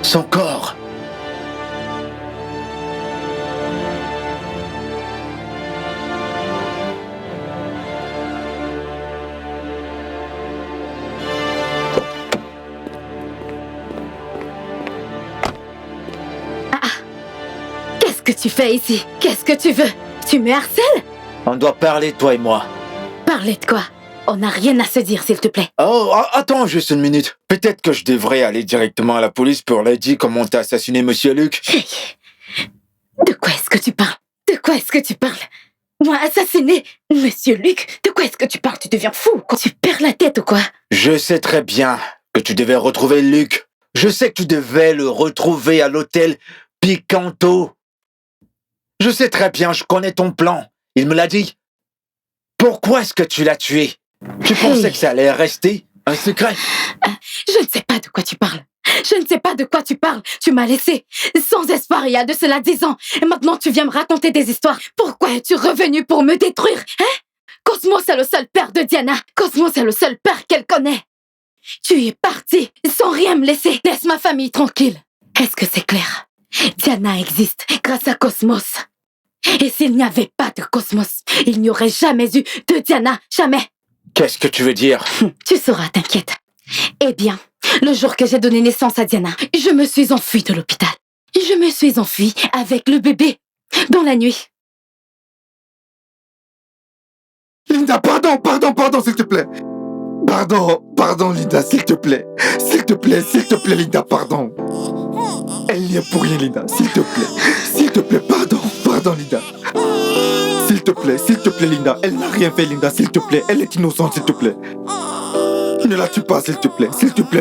Son corps? Qu'est-ce que tu fais ici? Qu'est-ce que tu veux? Tu me harcèles? On doit parler, toi et moi. Parler de quoi? On n'a rien à se dire, s'il te plaît. Oh, attends juste une minute. Peut-être que je devrais aller directement à la police pour leur dire comment t'as assassiné Monsieur Luc. Hey, de quoi est-ce que tu parles? De quoi est-ce que tu parles? Moi, assassiner Monsieur Luc? De quoi est-ce que tu parles? Tu deviens fou? Tu perds la tête ou quoi? Je sais très bien que tu devais retrouver Luc. Je sais que tu devais le retrouver à l'hôtel Picanto. Je sais très bien, je connais ton plan. Il me l'a dit. Pourquoi est-ce que tu l'as tué? Tu pensais que ça allait rester un secret? Je ne sais pas de quoi tu parles. Je ne sais pas de quoi tu parles. Tu m'as laissé sans espoir il y a de cela 10 ans. Et maintenant, tu viens me raconter des histoires. Pourquoi es-tu revenu pour me détruire? Hein? Cosmos est le seul père de Diana. Cosmos est le seul père qu'elle connaît. Tu es parti sans rien me laisser. Laisse ma famille tranquille. Est-ce que c'est clair? Diana existe grâce à Cosmos. Et s'il n'y avait pas de Cosmos, il n'y aurait jamais eu de Diana. Jamais. Qu'est-ce que tu veux dire? Tu sauras, t'inquiète. Eh bien, le jour que j'ai donné naissance à Diana, je me suis enfuie de l'hôpital. Je me suis enfuie avec le bébé dans la nuit. Linda, pardon, s'il te plaît. Pardon, Linda, s'il te plaît. S'il te plaît, Linda, pardon. Elle n'y est pour rien, Linda, s'il te plaît, pardon, Linda. S'il te plaît, Linda, elle n'a rien fait, Linda, s'il te plaît, elle est innocente, s'il te plaît. Ne la tue pas, s'il te plaît,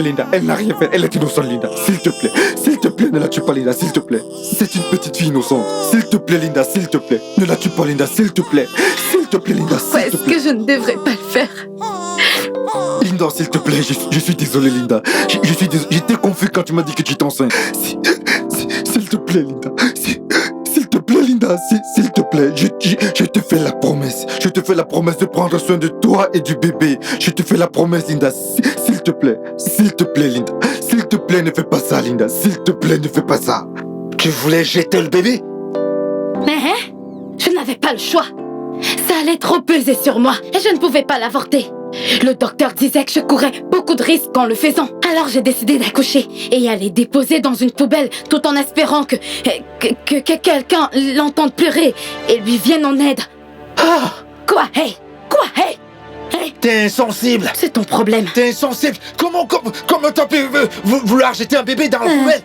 Linda, elle n'a rien fait, elle est innocente, Linda, s'il te plaît, ne la tue pas, Linda, s'il te plaît. C'est une petite fille innocente, s'il te plaît, Linda, s'il te plaît, ne la tue pas, Linda, s'il te plaît, Linda, Pourquoi s'il te est-ce plaît. que je ne devrais pas le faire? Linda, s'il te plaît, je suis désolé, Linda. Je suis désolé. J'étais confus quand tu m'as dit que tu étais enceinte. S'il te plaît, Linda. S'il te plaît, Linda. S'il te plaît. Je te fais la promesse. Je te fais la promesse de prendre soin de toi et du bébé. Je te fais la promesse, Linda. S'il te plaît. S'il te plaît, Linda. S'il te plaît, ne fais pas ça, Linda. S'il te plaît, ne fais pas ça. Tu voulais jeter le bébé? Mais je n'avais pas le choix. Ça allait trop peser sur moi et je ne pouvais pas l'avorter. Le docteur disait que je courais beaucoup de risques en le faisant. Alors j'ai décidé d'accoucher et aller déposer dans une poubelle tout en espérant que quelqu'un l'entende pleurer et lui vienne en aide. Ah! Quoi? Hey! T'es insensible! C'est ton problème. T'es insensible! Comment t'as pu vouloir jeter un bébé dans la poubelle?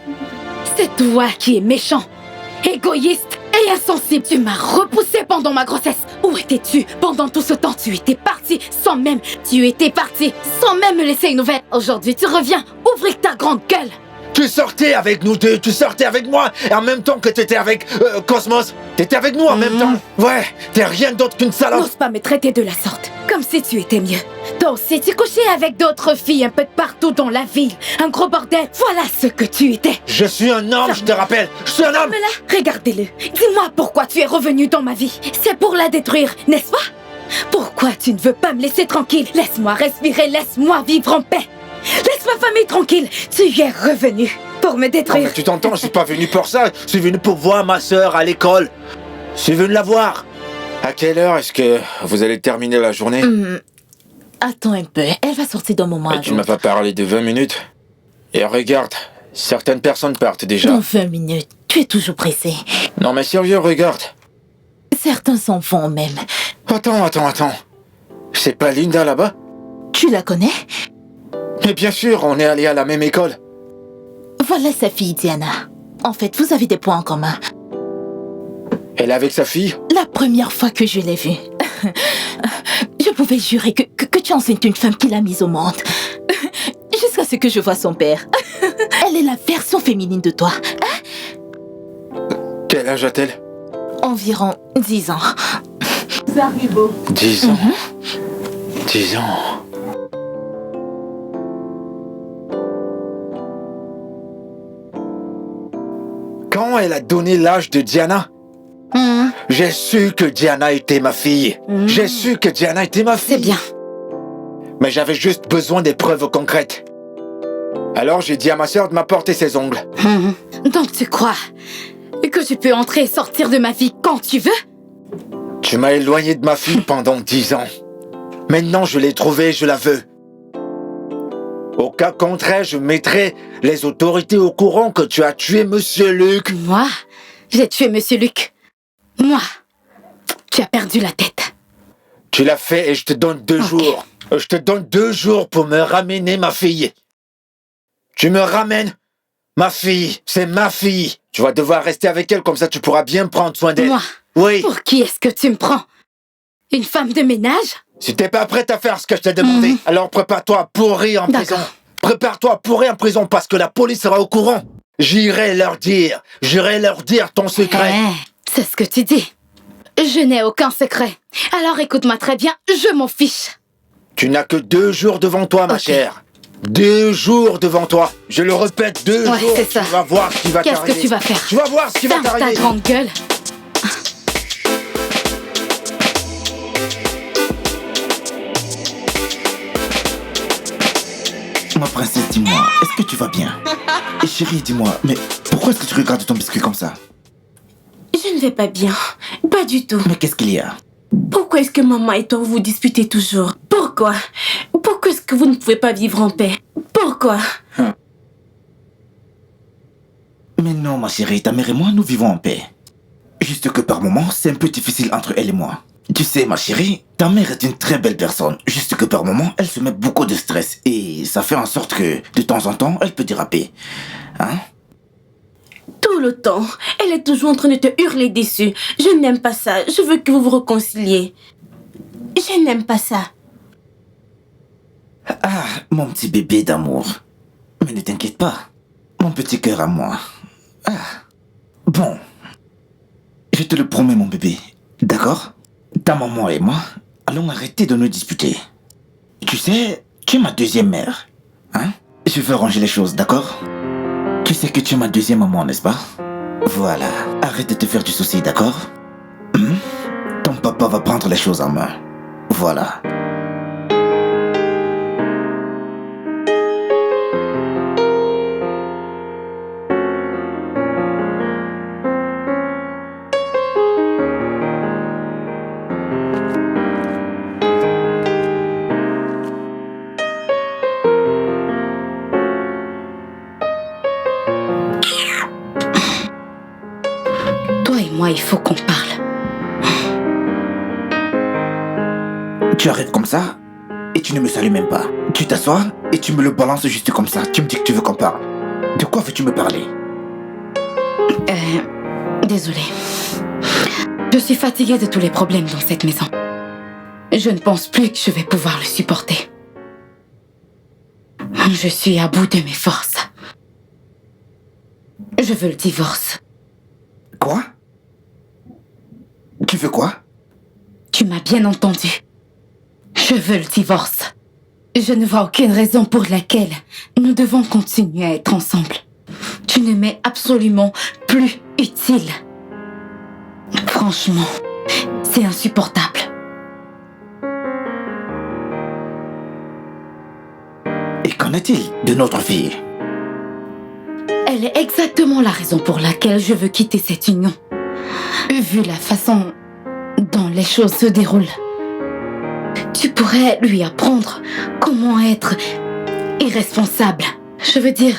C'est toi qui es méchant, égoïste et insensible. Tu m'as repoussé pendant ma grossesse. Où étais-tu pendant tout ce temps? Tu étais parti sans même me laisser une nouvelle. Aujourd'hui, tu reviens ouvrir ta grande gueule. Tu sortais avec nous deux, tu sortais avec moi, et en même temps que t'étais avec Cosmos. T'étais avec nous en même temps. Ouais, t'es rien d'autre qu'une salope. N'ose pas me traiter de la sorte, comme si tu étais mieux. Toi aussi, tu couchais avec d'autres filles un peu de partout dans la ville. Un gros bordel. Voilà ce que tu étais. Je suis un homme, je te rappelle. Je suis un homme. Mais là, regardez-le. Dis-moi pourquoi tu es revenu dans ma vie. C'est pour la détruire, n'est-ce pas? Pourquoi tu ne veux pas me laisser tranquille? Laisse-moi respirer, laisse-moi vivre en paix. Laisse ma famille tranquille. Tu es revenu pour me Oh, détruire. mais tu t'entends, je suis pas venu pour ça. Je suis venu pour voir ma sœur à l'école. Je suis venu la voir. À quelle heure est-ce que vous allez terminer la journée? Attends un peu, elle va sortir d'un moment à Et tu m'as l'autre. pas parlé de 20 minutes. Et regarde, certaines personnes partent déjà. Dans 20 minutes, tu es toujours pressé. Non mais sérieux, regarde. Certains s'en vont même. Attends. C'est pas Linda là-bas? Tu la connais? Mais bien sûr, on est allés à la même école. Voilà sa fille, Diana. En fait, vous avez des points en commun. Elle est avec sa fille? La première fois que je l'ai vue, Je pouvais jurer que tu enseignes une femme qui l'a mise au monde. Jusqu'à ce que je vois son père. Elle est la version féminine de toi. Quel âge a-t-elle? Environ 10 ans. 10 ans. 10 ans. Quand elle a donné l'âge de Diana, j'ai su que Diana était ma fille. J'ai su que Diana était ma fille. C'est bien. Mais j'avais juste besoin des preuves concrètes. Alors j'ai dit à ma sœur de m'apporter ses ongles. Donc tu crois que tu peux entrer et sortir de ma vie quand tu veux? Tu m'as éloigné de ma fille pendant 10 ans. Maintenant je l'ai trouvée, je la veux. Au cas contraire, je mettrai les autorités au courant que tu as tué Monsieur Luc. Moi? J'ai tué Monsieur Luc. Moi? Tu as perdu la tête. Tu l'as fait et je te donne 2 jours. Je te donne 2 jours pour me ramener ma fille. Tu me ramènes ma fille. C'est ma fille. Tu vas devoir rester avec elle, comme ça tu pourras bien prendre soin d'elle. Moi? Oui. Pour qui est-ce que tu me prends? Une femme de ménage? Si t'es pas prête à faire ce que je t'ai demandé, alors prépare-toi à pourrir en prison. Prépare-toi à pourrir en prison parce que la police sera au courant. J'irai leur dire ton secret. C'est ce que tu dis. Je n'ai aucun secret. Alors écoute-moi très bien, je m'en fiche. Tu n'as que 2 jours devant toi, ma chère. 2 jours devant toi. Je le répète, 2 jours. C'est ça. Tu vas voir ce qui va t'arriver. Qu'est-ce que tu vas faire? Tu vas voir ce qui va Ferme t'arriver. ta grande gueule. Ma princesse, dis-moi, est-ce que tu vas bien? Et chérie, dis-moi, mais pourquoi est-ce que tu regardes ton biscuit comme ça? Je ne vais pas bien. Pas du tout. Mais qu'est-ce qu'il y a? Pourquoi est-ce que maman et toi vous disputez toujours? Pourquoi? Pourquoi est-ce que vous ne pouvez pas vivre en paix? Pourquoi? Mais non, ma chérie, ta mère et moi, nous vivons en paix. Juste que par moments, c'est un peu difficile entre elle et moi. Tu sais, ma chérie, ta mère est une très belle personne. Juste que par moments, elle se met beaucoup de stress. Et ça fait en sorte que, de temps en temps, elle peut déraper. Hein? Tout le temps. Elle est toujours en train de te hurler dessus. Je n'aime pas ça. Je veux que vous vous réconciliez. Je n'aime pas ça. Ah, mon petit bébé d'amour. Mais ne t'inquiète pas. Mon petit cœur à moi. Ah. Bon. Je te le promets, mon bébé. D'accord? Ta maman et moi allons arrêter de nous disputer. Tu sais, tu es ma deuxième mère. Hein? Je veux ranger les choses, d'accord? Tu sais que tu es ma deuxième maman, n'est-ce pas? Voilà. Arrête de te faire du souci, d'accord? Ton papa va prendre les choses en main. Voilà. Toi et moi, il faut qu'on parle. Tu arrives comme ça et tu ne me salues même pas. Tu t'assois et tu me le balances juste comme ça. Tu me dis que tu veux qu'on parle. De quoi veux-tu me parler? Désolée. Je suis fatiguée de tous les problèmes dans cette maison. Je ne pense plus que je vais pouvoir le supporter. Je suis à bout de mes forces. Je veux le divorce. Quoi? Tu veux quoi? Tu m'as bien entendu. Je veux le divorce. Je ne vois aucune raison pour laquelle nous devons continuer à être ensemble. Tu ne m'es absolument plus utile. Franchement, c'est insupportable. Et qu'en est-il de notre fille? Elle est exactement la raison pour laquelle je veux quitter cette union. Vu la façon dont les choses se déroulent, tu pourrais lui apprendre comment être irresponsable. Je veux dire,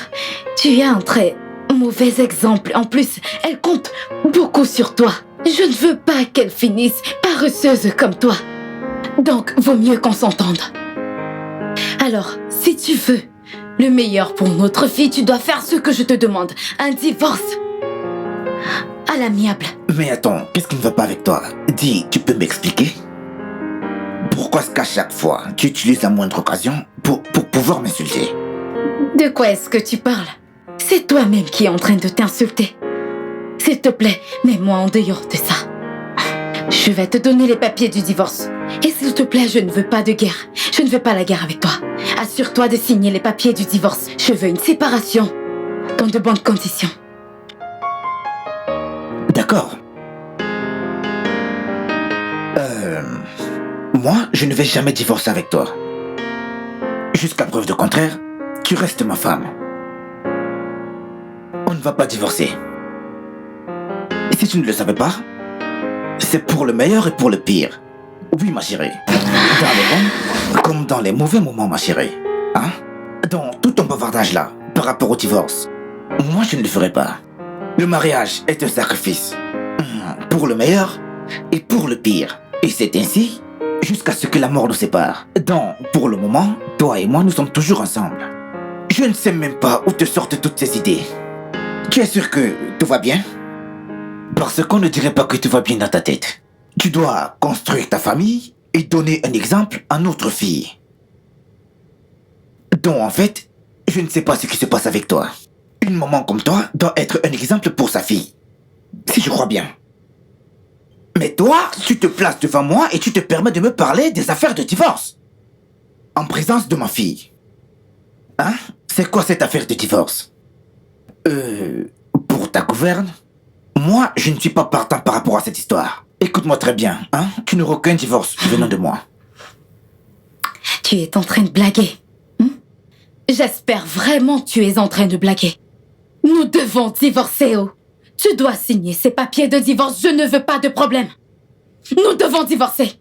tu es un très mauvais exemple. En plus, elle compte beaucoup sur toi. Je ne veux pas qu'elle finisse paresseuse comme toi. Donc, vaut mieux qu'on s'entende. Alors, si tu veux le meilleur pour notre fille, tu dois faire ce que je te demande. Un divorce. À l'amiable. Mais attends, qu'est-ce qui ne va pas avec toi? Dis, tu peux m'expliquer? Pourquoi est-ce qu'à chaque fois, tu utilises la moindre occasion pour pouvoir m'insulter? De quoi est-ce que tu parles? C'est toi-même qui es en train de t'insulter. S'il te plaît, mets-moi en dehors de ça. Je vais te donner les papiers du divorce. Et s'il te plaît, je ne veux pas de guerre. Je ne veux pas la guerre avec toi. Assure-toi de signer les papiers du divorce. Je veux une séparation dans de bonnes conditions. D'accord. Moi, je ne vais jamais divorcer avec toi. Jusqu'à preuve de contraire, tu restes ma femme. On ne va pas divorcer. Et si tu ne le savais pas, c'est pour le meilleur et pour le pire. Oui, ma chérie. Dans les bons comme dans les mauvais moments, ma chérie. Hein? Dans tout ton bavardage là, par rapport au divorce, moi je ne le ferai pas. Le mariage est un sacrifice. Pour le meilleur et pour le pire. Et c'est ainsi jusqu'à ce que la mort nous sépare. Donc, pour le moment, toi et moi, nous sommes toujours ensemble. Je ne sais même pas où te sortent toutes ces idées. Tu es sûr que tout va bien? Parce qu'on ne dirait pas que tout va bien dans ta tête. Tu dois construire ta famille et donner un exemple à notre fille. Donc, en fait, je ne sais pas ce qui se passe avec toi. Une maman comme toi doit être un exemple pour sa fille. Si je crois bien. Mais toi, tu te places devant moi et tu te permets de me parler des affaires de divorce. En présence de ma fille. Hein? C'est quoi cette affaire de divorce? Pour ta gouverne, moi, je ne suis pas partant par rapport à cette histoire. Écoute-moi très bien, hein? Tu n'auras aucun divorce venant de moi. Tu es en train de blaguer. J'espère vraiment que tu es en train de blaguer. Nous devons divorcer, oh. Tu dois signer ces papiers de divorce. Je ne veux pas de problème. Nous devons divorcer.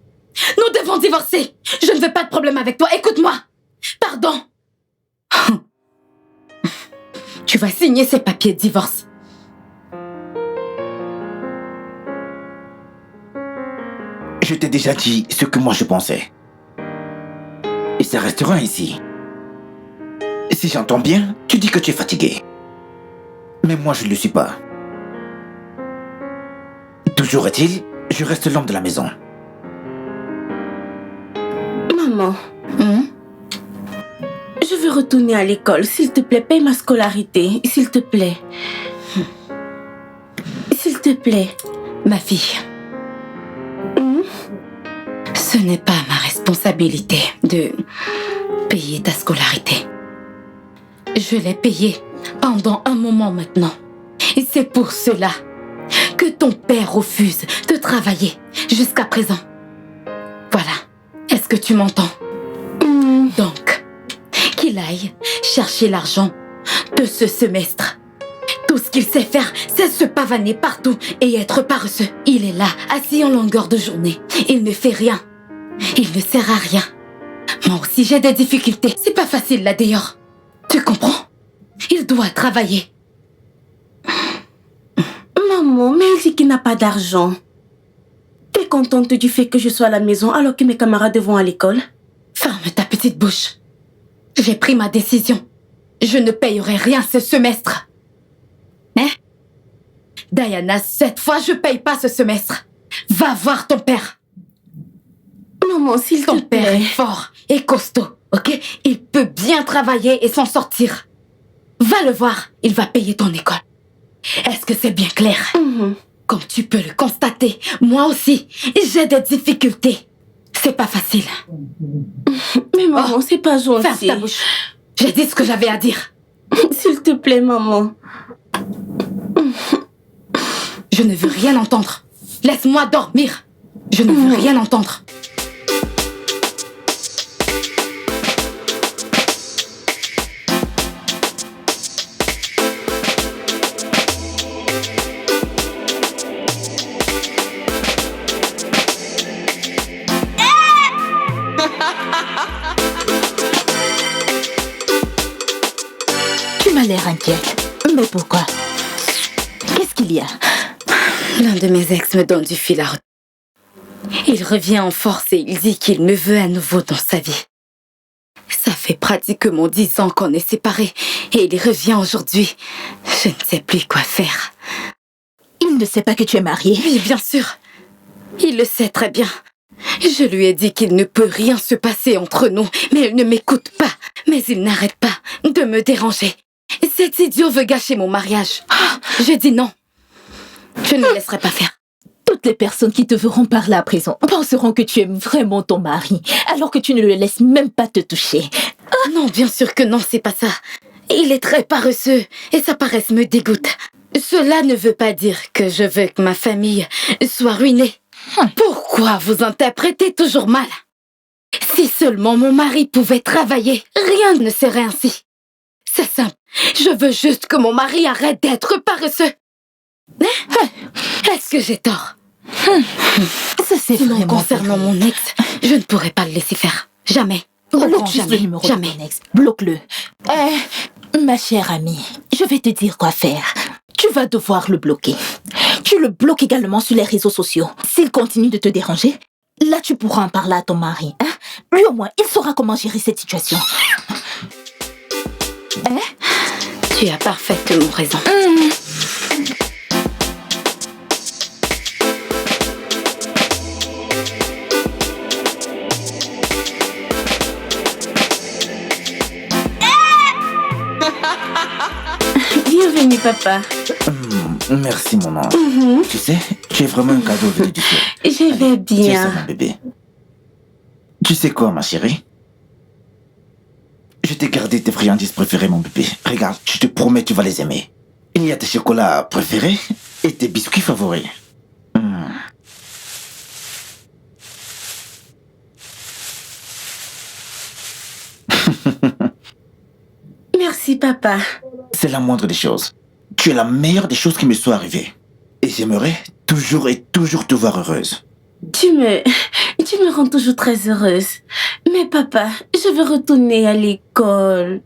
Nous devons divorcer. Je ne veux pas de problème avec toi. Écoute-moi. Pardon. Tu vas signer ces papiers de divorce. Je t'ai déjà dit ce que moi je pensais. Et ça restera ainsi. Si j'entends bien, tu dis que tu es fatigué. Mais moi je ne le suis pas. Toujours est-il, je reste l'homme de la maison. Maman, je veux retourner à l'école. S'il te plaît, paye ma scolarité. S'il te plaît. S'il te plaît. Ma fille, ce n'est pas ma responsabilité de payer ta scolarité. Je l'ai payée pendant un moment maintenant. Et c'est pour cela que ton père refuse de travailler jusqu'à présent. Voilà. Est-ce que tu m'entends? Donc, qu'il aille chercher l'argent de ce semestre. Tout ce qu'il sait faire, c'est se pavaner partout et être paresseux. Il est là, assis en longueur de journée. Il ne fait rien. Il ne sert à rien. Moi aussi, j'ai des difficultés. C'est pas facile là dehors. Tu comprends? Il doit travailler. Maman, mais il dit qu'il n'a pas d'argent. T'es contente du fait que je sois à la maison alors que mes camarades vont à l'école? Ferme ta petite bouche. J'ai pris ma décision. Je ne payerai rien ce semestre. Hein? Diana, cette fois, je paye pas ce semestre. Va voir ton père. Maman, s'il te Ton père plaît. est fort et costaud, ok? Il peut bien travailler et s'en sortir. Va le voir, il va payer ton école. Est-ce que c'est bien clair? Comme tu peux le constater, moi aussi, j'ai des difficultés. C'est pas facile. Mais maman, c'est pas Ferme gentil. ta bouche. J'ai dit ce que j'avais à dire. S'il te plaît, maman. Je ne veux rien entendre. Laisse-moi dormir. Je ne veux rien entendre. Tu m'as l'air inquiète. Mais pourquoi? Qu'est-ce qu'il y a? L'un de mes ex me donne du fil à retordre. Il revient en force et il dit qu'il me veut à nouveau dans sa vie. Ça fait pratiquement 10 ans qu'on est séparés et il revient aujourd'hui. Je ne sais plus quoi faire. Il ne sait pas que tu es mariée. Oui, bien sûr. Il le sait très bien. Je lui ai dit qu'il ne peut rien se passer entre nous, mais il ne m'écoute pas. Mais il n'arrête pas de me déranger. Cet idiot veut gâcher mon mariage. Je dis non. Je ne le laisserai pas faire. Toutes les personnes qui te verront par là à présent penseront que tu aimes vraiment ton mari, alors que tu ne le laisses même pas te toucher. Non, bien sûr que non, c'est pas ça. Il est très paresseux et sa paresse me dégoûte. Cela ne veut pas dire que je veux que ma famille soit ruinée. Pourquoi vous interprétez toujours mal? Si seulement mon mari pouvait travailler, rien ne serait ainsi. C'est simple. Je veux juste que mon mari arrête d'être paresseux. Est-ce que j'ai tort? Ça, c'est Sinon, vraiment concernant terrible. mon ex, je ne pourrais pas le laisser faire. Jamais. Au Bloque grand juste le jamais. numéro Jamais. de ton ex. Bloque-le. Ma chère amie, je vais te dire quoi faire. Tu vas devoir le bloquer. Tu le bloques également sur les réseaux sociaux. S'il continue de te déranger, là tu pourras en parler à ton mari. Lui au moins, il saura comment gérer cette situation. Tu as parfaitement raison. Bienvenue, papa. Merci, mon ange. Tu sais, tu es vraiment un cadeau venu du ciel. Je vais Tu es ça, bien. mon bébé. Tu sais quoi, ma chérie? Je t'ai gardé tes friandises préférées, mon bébé. Regarde, je te promets, tu vas les aimer. Il y a tes chocolats préférés et tes biscuits favoris. Merci, papa. C'est la moindre des choses. Tu es la meilleure des choses qui me soit arrivée. Et j'aimerais toujours et toujours te voir heureuse. Tu me rends toujours très heureuse. Mais papa, je veux retourner à l'école.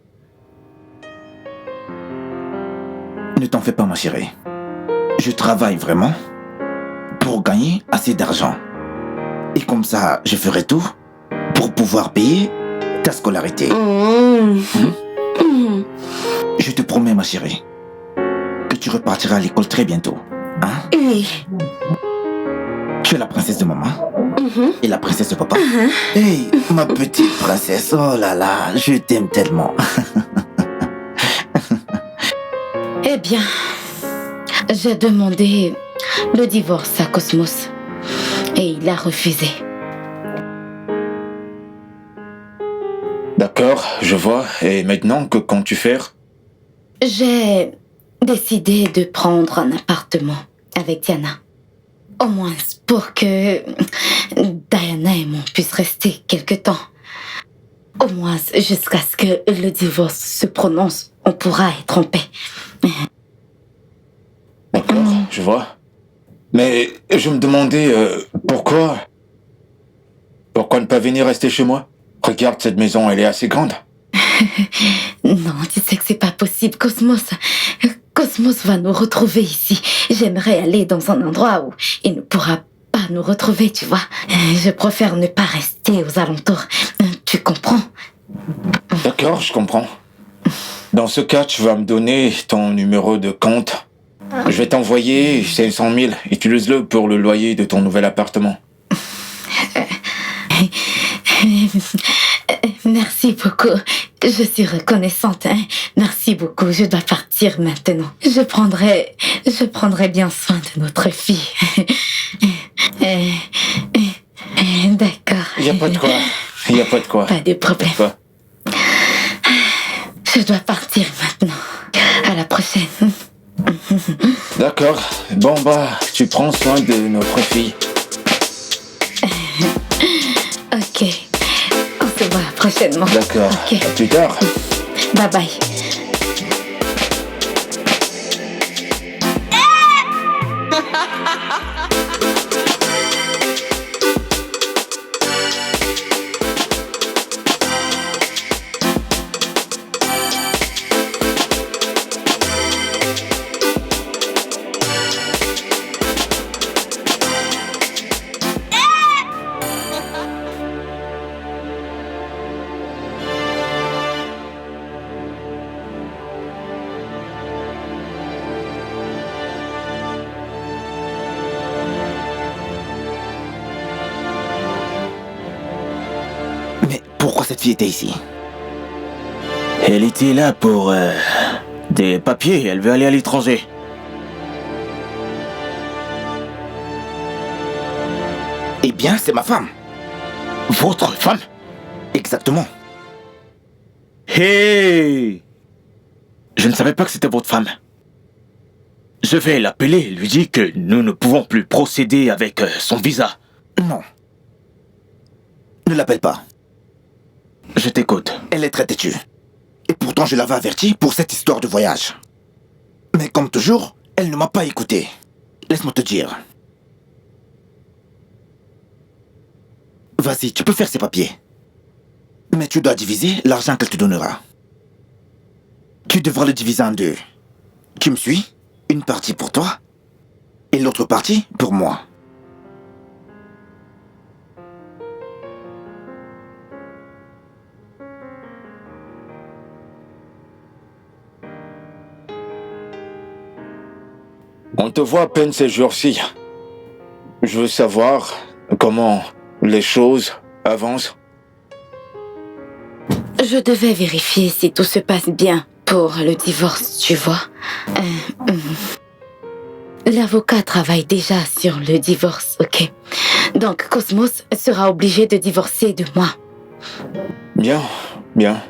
Ne t'en fais pas, ma chérie. Je travaille vraiment pour gagner assez d'argent. Et comme ça, je ferai tout pour pouvoir payer ta scolarité. Je te promets, ma chérie, que tu repartiras à l'école très bientôt. Hein? Oui. Tu es la princesse de maman et la princesse de papa. Hey, ma petite princesse, oh là là, je t'aime tellement. Eh bien, j'ai demandé le divorce à Cosmos et il a refusé. D'accord, je vois. Et maintenant, que comptes-tu faire? J'ai décidé de prendre un appartement avec Diana. Au moins pour que Diana et moi puissent rester quelque temps. Au moins jusqu'à ce que le divorce se prononce, on pourra être en paix. D'accord, je vois. Mais je me demandais pourquoi ne pas venir rester chez moi? Regarde, cette maison, elle est assez grande. Non, tu sais que c'est pas possible, Cosmos. Cosmos va nous retrouver ici. J'aimerais aller dans un endroit où il ne pourra pas nous retrouver, tu vois. Je préfère ne pas rester aux alentours. Tu comprends? D'accord, je comprends. Dans ce cas, tu vas me donner ton numéro de compte. Je vais t'envoyer 500 000. Utilise-le pour le loyer de ton nouvel appartement. Merci beaucoup. Je suis reconnaissante. Merci beaucoup. Je dois partir maintenant. Je prendrai bien soin de notre fille. D'accord. Il n'y a pas de quoi. Il n'y a pas de quoi. Pas de problème. Pas. Je dois partir maintenant. À la prochaine. D'accord. Bon, tu prends soin de notre fille. Ok. On se voit prochainement. D'accord. Ok. À plus tard. Bye bye. cette fille était ici? Elle était là pour des papiers. Elle veut aller à l'étranger. Eh bien, c'est ma femme. Votre femme? Exactement. Hey! Je ne savais pas que c'était votre femme. Je vais l'appeler et lui dire que nous ne pouvons plus procéder avec son visa. Non. Ne l'appelle pas. Je t'écoute. Elle est très têtue. Et pourtant, je l'avais avertie pour cette histoire de voyage. Mais comme toujours, elle ne m'a pas écouté. Laisse-moi te dire. Vas-y, tu peux faire ces papiers. Mais tu dois diviser l'argent qu'elle te donnera. Tu devras le diviser en deux. Tu me suis? Une partie pour toi et l'autre partie pour moi. On te voit à peine ces jours-ci. Je veux savoir comment les choses avancent. Je devais vérifier si tout se passe bien pour le divorce, tu vois. L'avocat travaille déjà sur le divorce, ok? Donc Cosmos sera obligé de divorcer de moi. Bien.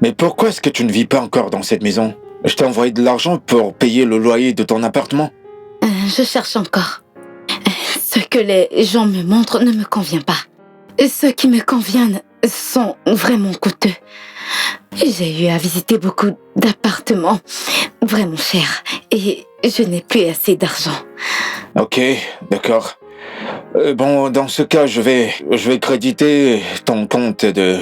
Mais pourquoi est-ce que tu ne vis pas encore dans cette maison? Je t'ai envoyé de l'argent pour payer le loyer de ton appartement. Je cherche encore. Ce que les gens me montrent ne me convient pas. Ceux qui me conviennent sont vraiment coûteux. J'ai eu à visiter beaucoup d'appartements vraiment chers et je n'ai plus assez d'argent. Ok, d'accord. Bon, dans ce cas, je vais créditer ton compte de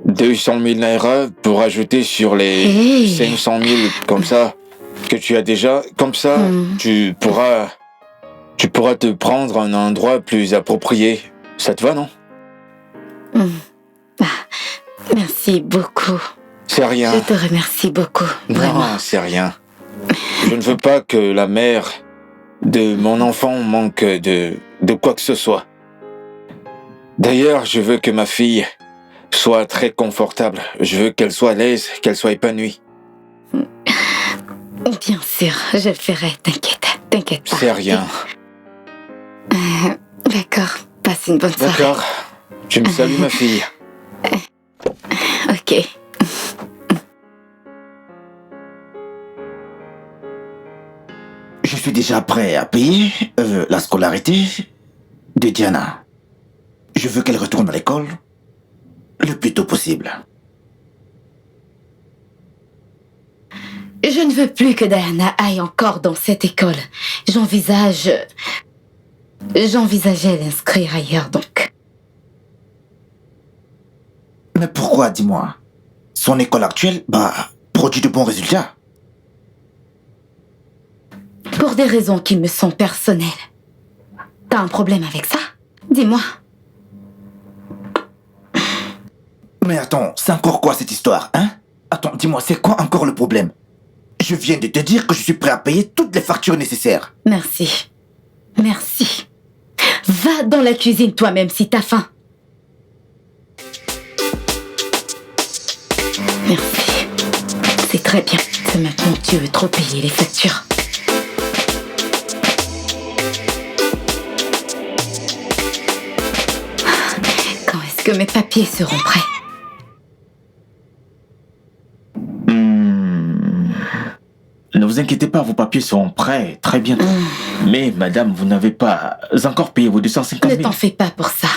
200 000 naira pour ajouter sur les 500 000 comme ça que tu as déjà. Comme ça, tu pourras te prendre un endroit plus approprié. Ça te va, non? Merci beaucoup. C'est rien. Je te remercie beaucoup, vraiment. Non, c'est rien. Je ne veux pas que la mère de mon enfant manque de quoi que ce soit. D'ailleurs, je veux que ma fille soit très confortable. Je veux qu'elle soit à l'aise, qu'elle soit épanouie. Bien sûr, je le ferai, t'inquiète pas. C'est rien. D'accord, passe une bonne soirée. D'accord. Tu me salues, ma fille. Ok. Je suis déjà prêt à payer la scolarité de Diana. Je veux qu'elle retourne à l'école le plus tôt possible. Je ne veux plus que Diana aille encore dans cette école. J'envisageais l'inscrire ailleurs, donc. Mais pourquoi, dis-moi? Son école actuelle, produit de bons résultats. Pour des raisons qui me sont personnelles. T'as un problème avec ça? Dis-moi. Mais attends, c'est encore quoi cette histoire, hein? Attends, dis-moi, c'est quoi encore le problème? Je viens de te dire que je suis prêt à payer toutes les factures nécessaires. Merci. Va dans la cuisine toi-même si t'as faim. Merci. C'est très bien. C'est maintenant que tu veux trop payer les factures. Quand est-ce que mes papiers seront prêts? Ne vous inquiétez pas, vos papiers seront prêts très bientôt. Mais madame, vous n'avez pas encore payé vos 250 000. Ne t'en fais pas pour ça.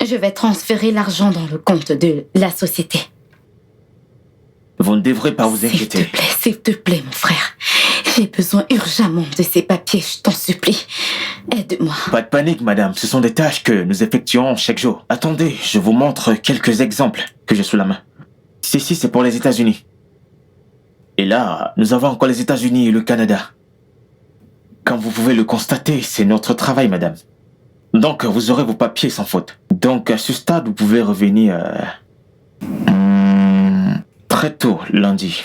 Je vais transférer l'argent dans le compte de la société. Vous ne devrez pas vous inquiéter. S'il te plaît, mon frère. J'ai besoin urgemment de ces papiers, je t'en supplie. Aide-moi. Pas de panique, madame. Ce sont des tâches que nous effectuons chaque jour. Attendez, je vous montre quelques exemples que j'ai sous la main. Ceci, c'est pour les États-Unis. Et là, nous avons encore les États-Unis et le Canada. Comme vous pouvez le constater, c'est notre travail, madame. Donc, vous aurez vos papiers sans faute. Donc, à ce stade, vous pouvez revenir très tôt, lundi.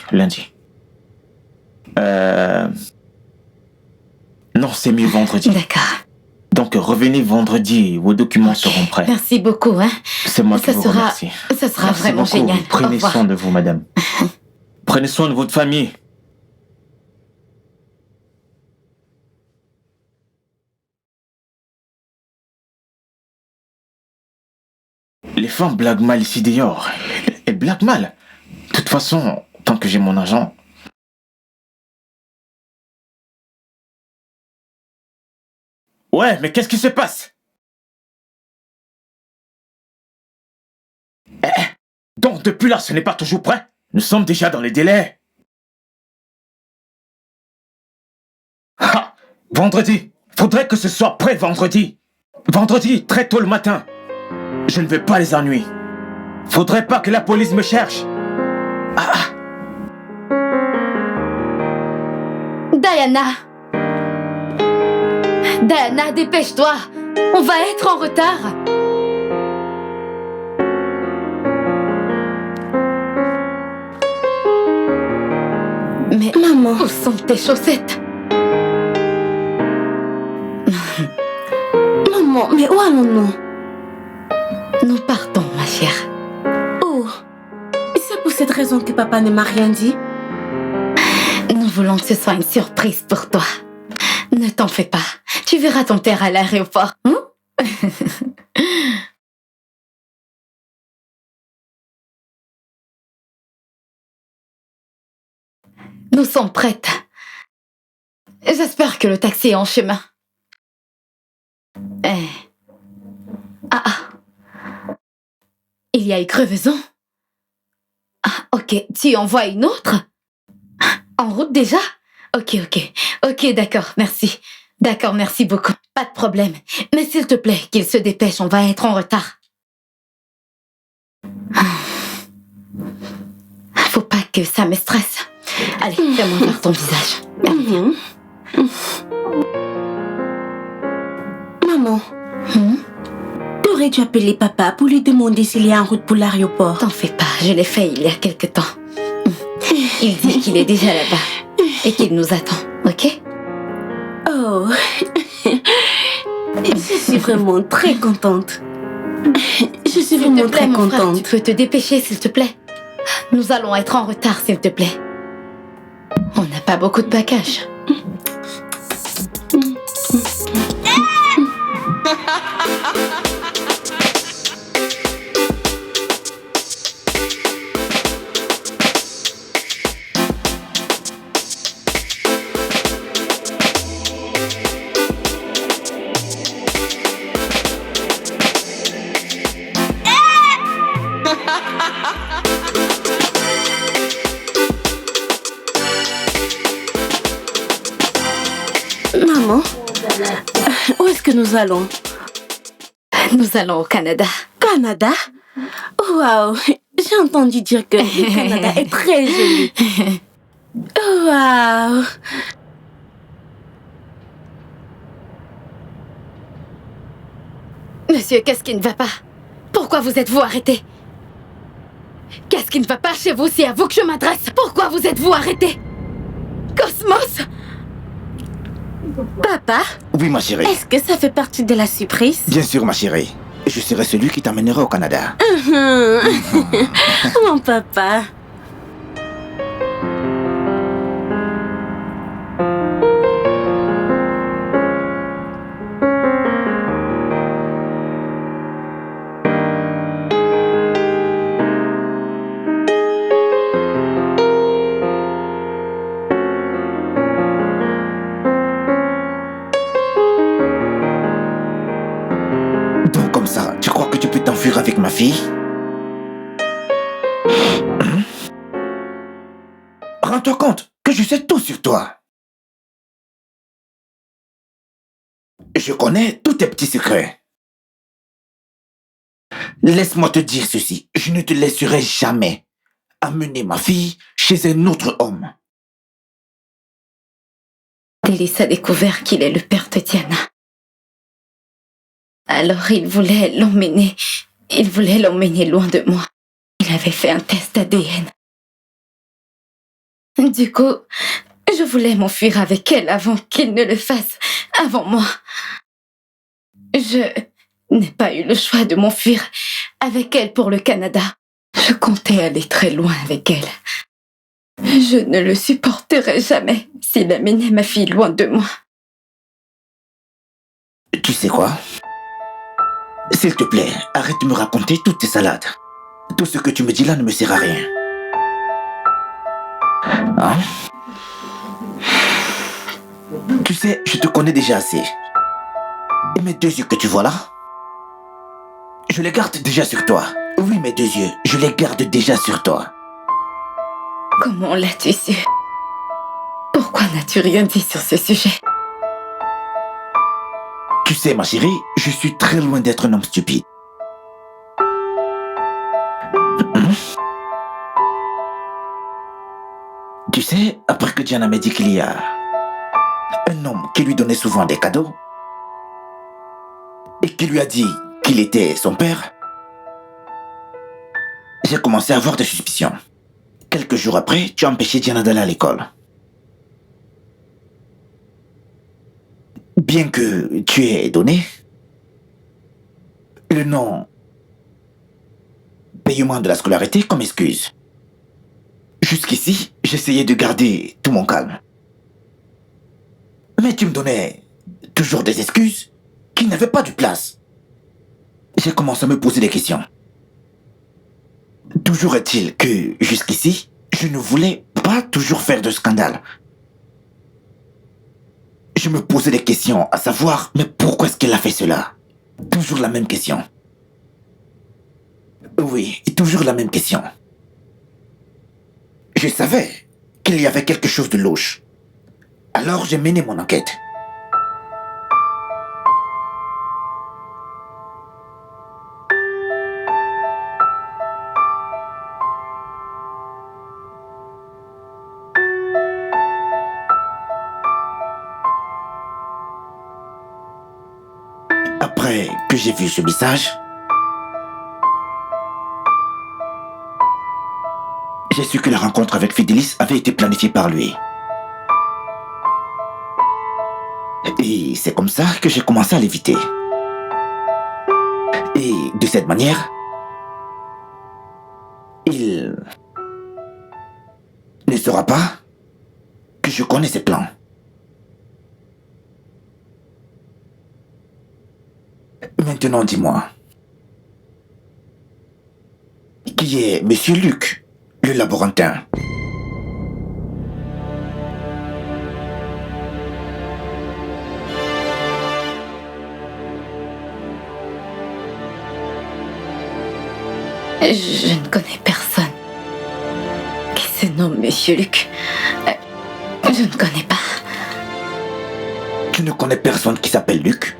Non, c'est mieux vendredi. D'accord. Donc, Donc, revenez vendredi, vos documents seront prêts. Merci beaucoup, hein. C'est moi qui vous remercie. Ça sera Merci vraiment beaucoup. génial. Prenez soin de vous, madame. Prenez soin de votre famille. Les femmes blaguent mal ici dehors. Elles blaguent mal. De toute façon, tant que j'ai mon argent... Ouais, mais qu'est-ce qui se passe? Donc, depuis là, ce n'est pas toujours prêt? Nous sommes déjà dans les délais. Ah, vendredi. Faudrait que ce soit prêt vendredi. Vendredi, très tôt le matin. Je ne veux pas les ennuyer. Faudrait pas que la police me cherche. Diana! Diana, dépêche-toi! On va être en retard! Mais Maman. où sont tes chaussettes? Maman, mais où allons-nous? Nous partons, ma chère. Oh, c'est pour cette raison que papa ne m'a rien dit? Nous voulons que ce soit une surprise pour toi. Ne t'en fais pas. Tu verras ton père à l'aéroport. Nous sommes prêtes. J'espère que le taxi est en chemin. Il y a une crevaison. Ok, tu envoies une autre? En route déjà? Ok, d'accord, merci. D'accord, merci beaucoup. Pas de problème. Mais s'il te plaît, qu'il se dépêche, on va être en retard. Faut pas que ça me stresse. Allez, fais-moi voir ton visage. Maman, t'aurais dû appeler papa pour lui demander s'il est en route pour l'aéroport. T'en fais pas, je l'ai fait il y a quelque temps. Il dit qu'il est déjà là-bas et qu'il nous attend, ok? Oh, je suis vraiment très contente. Je suis vraiment très mon frère, contente. tu peux te dépêcher, s'il te plaît? Nous allons être en retard, s'il te plaît. On n'a pas beaucoup de bagages. Maman, où est-ce que nous allons? Nous allons au Canada. Canada? Waouh, j'ai entendu dire que le Canada est très joli. Waouh. Monsieur, qu'est-ce qui ne va pas? Pourquoi vous êtes-vous arrêté? Qu'est-ce qui ne va pas chez vous? C'est à vous que je m'adresse. Pourquoi vous êtes-vous arrêté? Cosmos? Papa? Oui, ma chérie. Est-ce que ça fait partie de la surprise? Bien sûr, ma chérie. Je serai celui qui t'amènera au Canada. Mon papa. Donc comme ça, tu crois que tu peux t'enfuir avec ma fille? Rends-toi compte que je sais tout sur toi. Je connais tous tes petits secrets. Laisse-moi te dire ceci, je ne te laisserai jamais amener ma fille chez un autre homme. Délice a découvert qu'il est le père de Diana. Alors il voulait l'emmener loin de moi. Il avait fait un test ADN. Du coup, je voulais m'enfuir avec elle avant qu'il ne le fasse, avant moi. Je n'ai pas eu le choix de m'enfuir avec elle pour le Canada. Je comptais aller très loin avec elle. Je ne le supporterai jamais s'il amenait ma fille loin de moi. Tu sais quoi? S'il te plaît, arrête de me raconter toutes tes salades. Tout ce que tu me dis là ne me sert à rien. Hein? Tu sais, je te connais déjà assez. Et mes 2 yeux que tu vois là, je les garde déjà sur toi. Oui, mes 2 yeux, je les garde déjà sur toi. Comment l'as-tu su? Pourquoi n'as-tu rien dit sur ce sujet? Tu sais, ma chérie, je suis très loin d'être un homme stupide. Tu sais, après que Diana m'a dit qu'il y a un homme qui lui donnait souvent des cadeaux et qui lui a dit qu'il était son père, j'ai commencé à avoir des suspicions. Quelques jours après, tu as empêché Diana d'aller à l'école. Bien que tu aies donné le non paiement de la scolarité comme excuse. Jusqu'ici, j'essayais de garder tout mon calme. Mais tu me donnais toujours des excuses qui n'avaient pas de place. J'ai commencé à me poser des questions. Toujours est-il que, jusqu'ici, je ne voulais pas toujours faire de scandale. Je me posais des questions à savoir, mais pourquoi est-ce qu'elle a fait cela? Toujours la même question. Oui, toujours la même question. Je savais qu'il y avait quelque chose de louche. Alors j'ai mené mon enquête. Après que j'ai vu ce message, j'ai su que la rencontre avec Fidelis avait été planifiée par lui. Et c'est comme ça que j'ai commencé à l'éviter. Et de cette manière, il ne saura pas que je connais ses plans. Maintenant, dis-moi, qui est Monsieur Luc, le laborantin? Je ne connais personne qui se nomme Monsieur Luc. Je ne connais pas. Tu ne connais personne qui s'appelle Luc?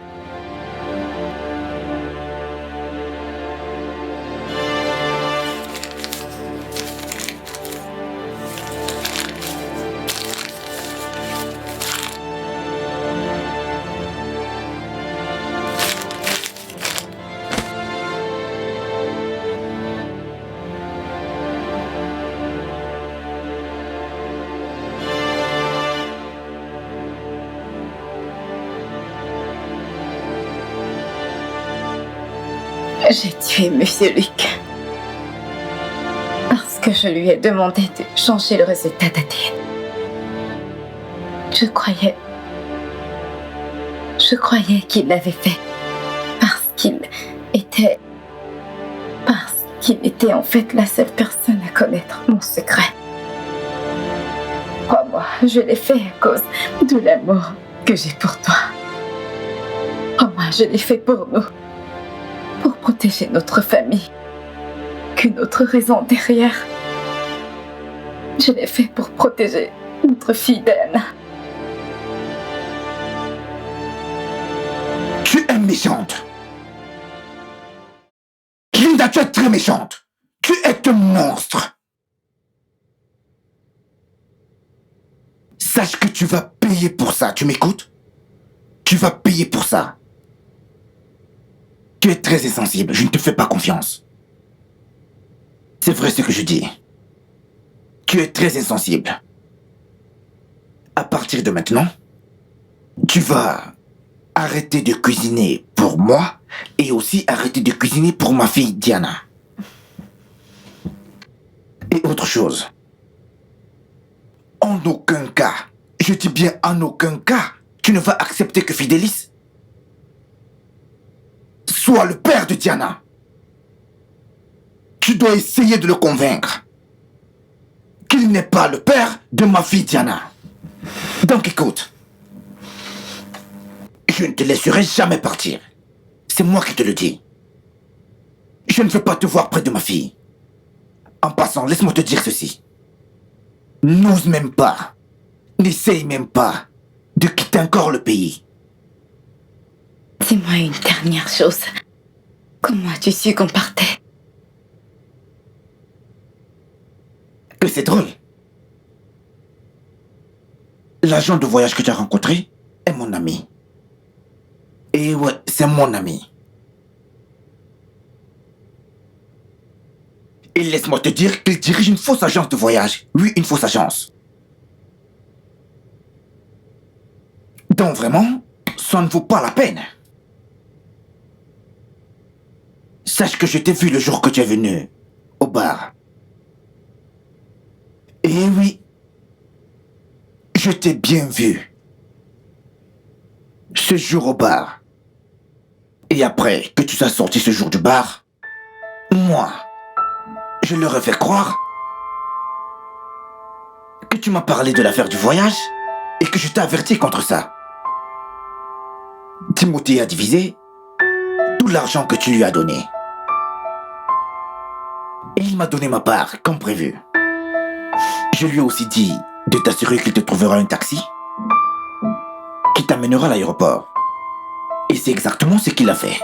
J'ai tué Monsieur Luc parce que je lui ai demandé de changer le résultat d'ADN. Je croyais qu'il l'avait fait parce qu'il était en fait la seule personne à connaître mon secret. Crois-moi, je l'ai fait à cause de l'amour que j'ai pour toi. Crois-moi, je l'ai fait pour nous. Pour protéger notre famille. Qu'une autre raison derrière. Je l'ai fait pour protéger notre fille Diana. Tu es méchante. Linda, tu es très méchante. Tu es un monstre. Sache que tu vas payer pour ça. Tu m'écoutes? Tu vas payer pour ça. Tu es très insensible, je ne te fais pas confiance. C'est vrai ce que je dis. Tu es très insensible. À partir de maintenant, tu vas arrêter de cuisiner pour pour moi et aussi arrêter de cuisiner pour ma fille Diana. Et autre chose. En aucun cas, je dis bien en aucun cas, tu ne vas accepter que Fidelis soit le père de Diana. Tu dois essayer de le convaincre qu'il n'est pas le père de ma fille Diana. Donc écoute, je ne te laisserai jamais partir. C'est moi qui te le dis. Je ne veux pas te voir près de ma fille. En passant, laisse-moi te dire ceci. N'ose même pas, n'essaye même pas de quitter encore le pays. Dis-moi une dernière chose. Comment as-tu su qu'on partait? Que c'est drôle. L'agent de voyage que tu as rencontré est mon ami. Et ouais, c'est mon ami. Et laisse-moi te dire qu'il dirige une fausse agence de voyage. Oui, une fausse agence. Donc vraiment, ça ne vaut pas la peine. Sache que je t'ai vu le jour que tu es venu au bar. Et oui, je t'ai bien vu. Ce jour au bar. Et après que tu sois sorti ce jour du bar, moi, je leur ai fait croire que tu m'as parlé de l'affaire du voyage et que je t'ai averti contre ça. Timothée a divisé tout l'argent que tu lui as donné. Et il m'a donné ma part, comme prévu. Je lui ai aussi dit de t'assurer qu'il te trouvera un taxi qui t'amènera à l'aéroport. Et c'est exactement ce qu'il a fait.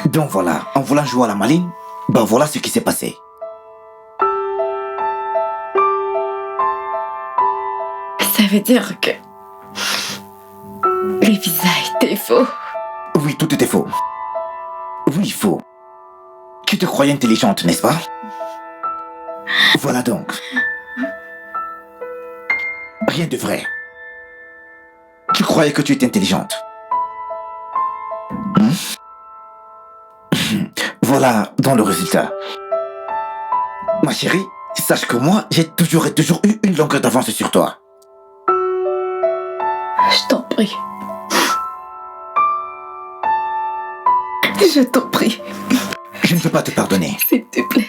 Donc voilà, en voulant jouer à la maline, ben voilà ce qui s'est passé. Ça veut dire que les visas étaient faux. Oui, tout était faux. Oui, faux. Tu te croyais intelligente, n'est-ce pas? Voilà donc. Rien de vrai. Tu croyais que tu étais intelligente. Voilà dans le résultat. Ma chérie, sache que moi, j'ai toujours eu une longueur d'avance sur toi. Je t'en prie. Je t'en prie. Je ne peux pas te pardonner. S'il te plaît.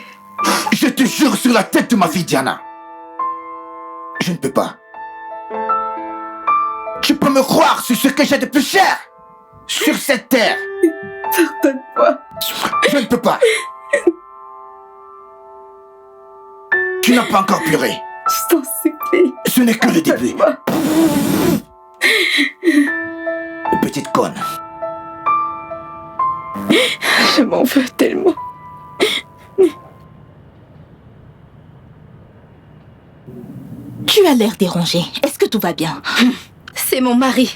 Je te jure sur la tête de ma fille Diana. Je ne peux pas. Tu peux me croire sur ce que j'ai de plus cher sur cette terre. Pardonne-moi. Je ne peux pas. Tu n'as pas encore pleuré. Je t'en supplie. Ce n'est que le début. Petite conne. Je m'en veux tellement. Tu as l'air dérangé. Est-ce que tout va bien? C'est mon mari.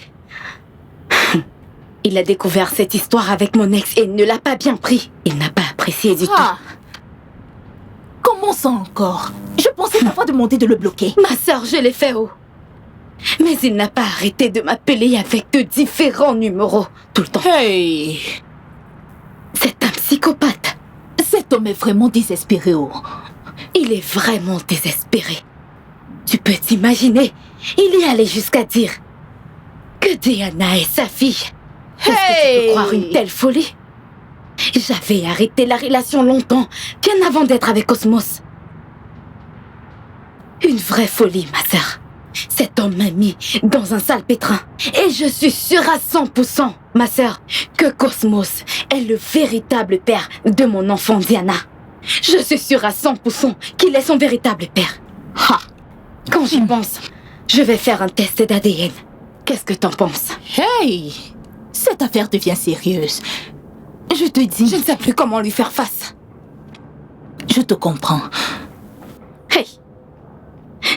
Il a découvert cette histoire avec mon ex et ne l'a pas bien pris. Il n'a pas apprécié du tout. Comment ça encore? Je pensais parfois demander de le bloquer. Ma sœur, je l'ai fait haut. Mais il n'a pas arrêté de m'appeler avec de différents numéros tout le temps. Hey! C'est un psychopathe. Cet homme est vraiment désespéré, oh. Il est vraiment désespéré. Tu peux t'imaginer, il y allait jusqu'à dire que Diana est sa fille. Est-ce que tu peux croire une telle folie? J'avais arrêté la relation longtemps, bien avant d'être avec Cosmos. Une vraie folie, ma sœur. Cet homme m'a mis dans un sale pétrin. Et je suis sûre à 100%, ma sœur, que Cosmos est le véritable père de mon enfant Diana. Je suis sûre à 100% qu'il est son véritable père. Ha! Quand j'y pense, je vais faire un test d'ADN. Qu'est-ce que t'en penses? Hey! Cette affaire devient sérieuse. Je te dis... Je ne sais plus comment lui faire face. Je te comprends. Hey!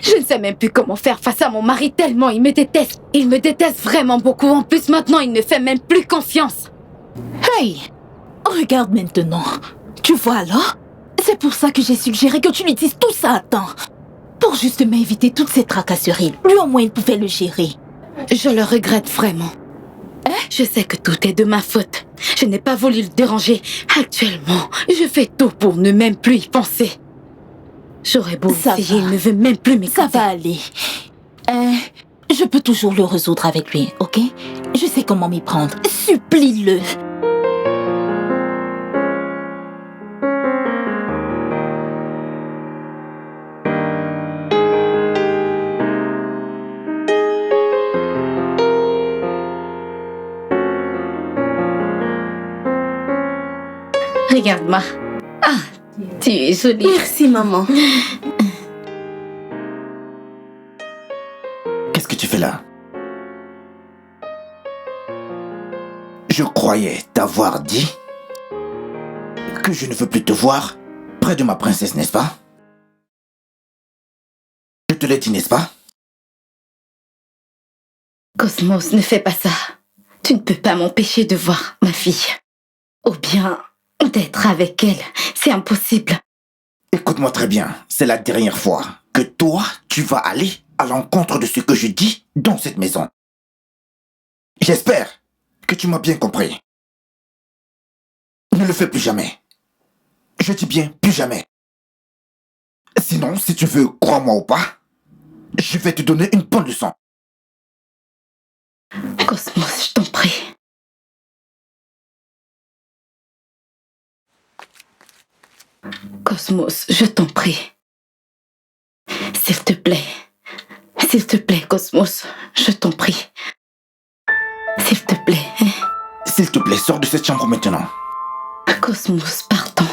Je ne sais même plus comment faire face à mon mari tellement il me déteste. Il me déteste vraiment beaucoup. En plus, maintenant, il ne fait même plus confiance. Hey! Regarde maintenant. Tu vois alors? C'est pour ça que j'ai suggéré que tu lui dises tout ça à temps. Pour justement éviter toutes ces tracasseries. Lui, au moins, il pouvait le gérer. Je le regrette vraiment. Hein? Je sais que tout est de ma faute. Je n'ai pas voulu le déranger. Actuellement, je fais tout pour ne même plus y penser. J'aurais beau Ça essayer, va. il ne veut même plus Ça m'écouter. va aller. Je peux toujours le résoudre avec lui, ok? Je sais comment m'y prendre. Supplie-le. Regarde-moi. Ah, tu es jolie. Merci, maman. Qu'est-ce que tu fais là? Je croyais t'avoir dit que je ne veux plus te voir près de ma princesse, n'est-ce pas? Je te l'ai dit, n'est-ce pas? Cosmos, ne fais pas ça. Tu ne peux pas m'empêcher de voir ma fille. Ou bien d'être avec elle. C'est impossible. Écoute-moi très bien, c'est la dernière fois que toi, tu vas aller à l'encontre de ce que je dis dans cette maison. J'espère que tu m'as bien compris. Ne le fais plus jamais. Je dis bien plus jamais. Sinon, si tu veux, crois-moi ou pas, je vais te donner une bonne leçon. Cosmos, je t'en prie. Cosmos, je t'en prie. S'il te plaît. S'il te plaît, Cosmos, je t'en prie. S'il te plaît. S'il te plaît, sors de cette chambre maintenant. Cosmos, pardon.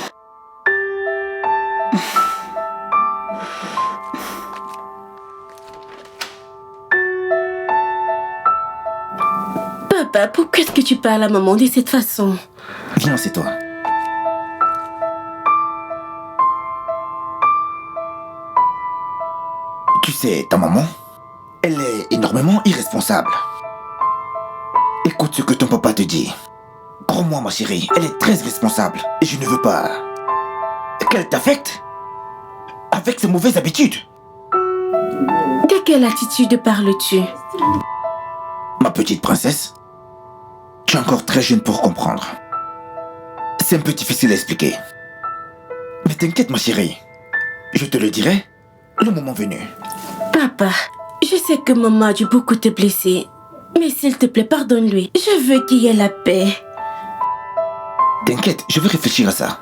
Papa, pourquoi est-ce que tu parles à maman de cette façon? Viens, c'est toi. Tu sais, ta maman, elle est énormément irresponsable. Écoute ce que ton papa te dit. Crois-moi, ma chérie, elle est très responsable. Et je ne veux pas qu'elle t'affecte avec ses mauvaises habitudes. De quelle attitude parles-tu? Ma petite princesse, tu es encore très jeune pour comprendre. C'est un peu difficile à expliquer. Mais t'inquiète, ma chérie. Je te le dirai le moment venu. Papa, je sais que maman a dû beaucoup te blesser. Mais s'il te plaît, pardonne-lui. Je veux qu'il y ait la paix. T'inquiète, je vais réfléchir à ça.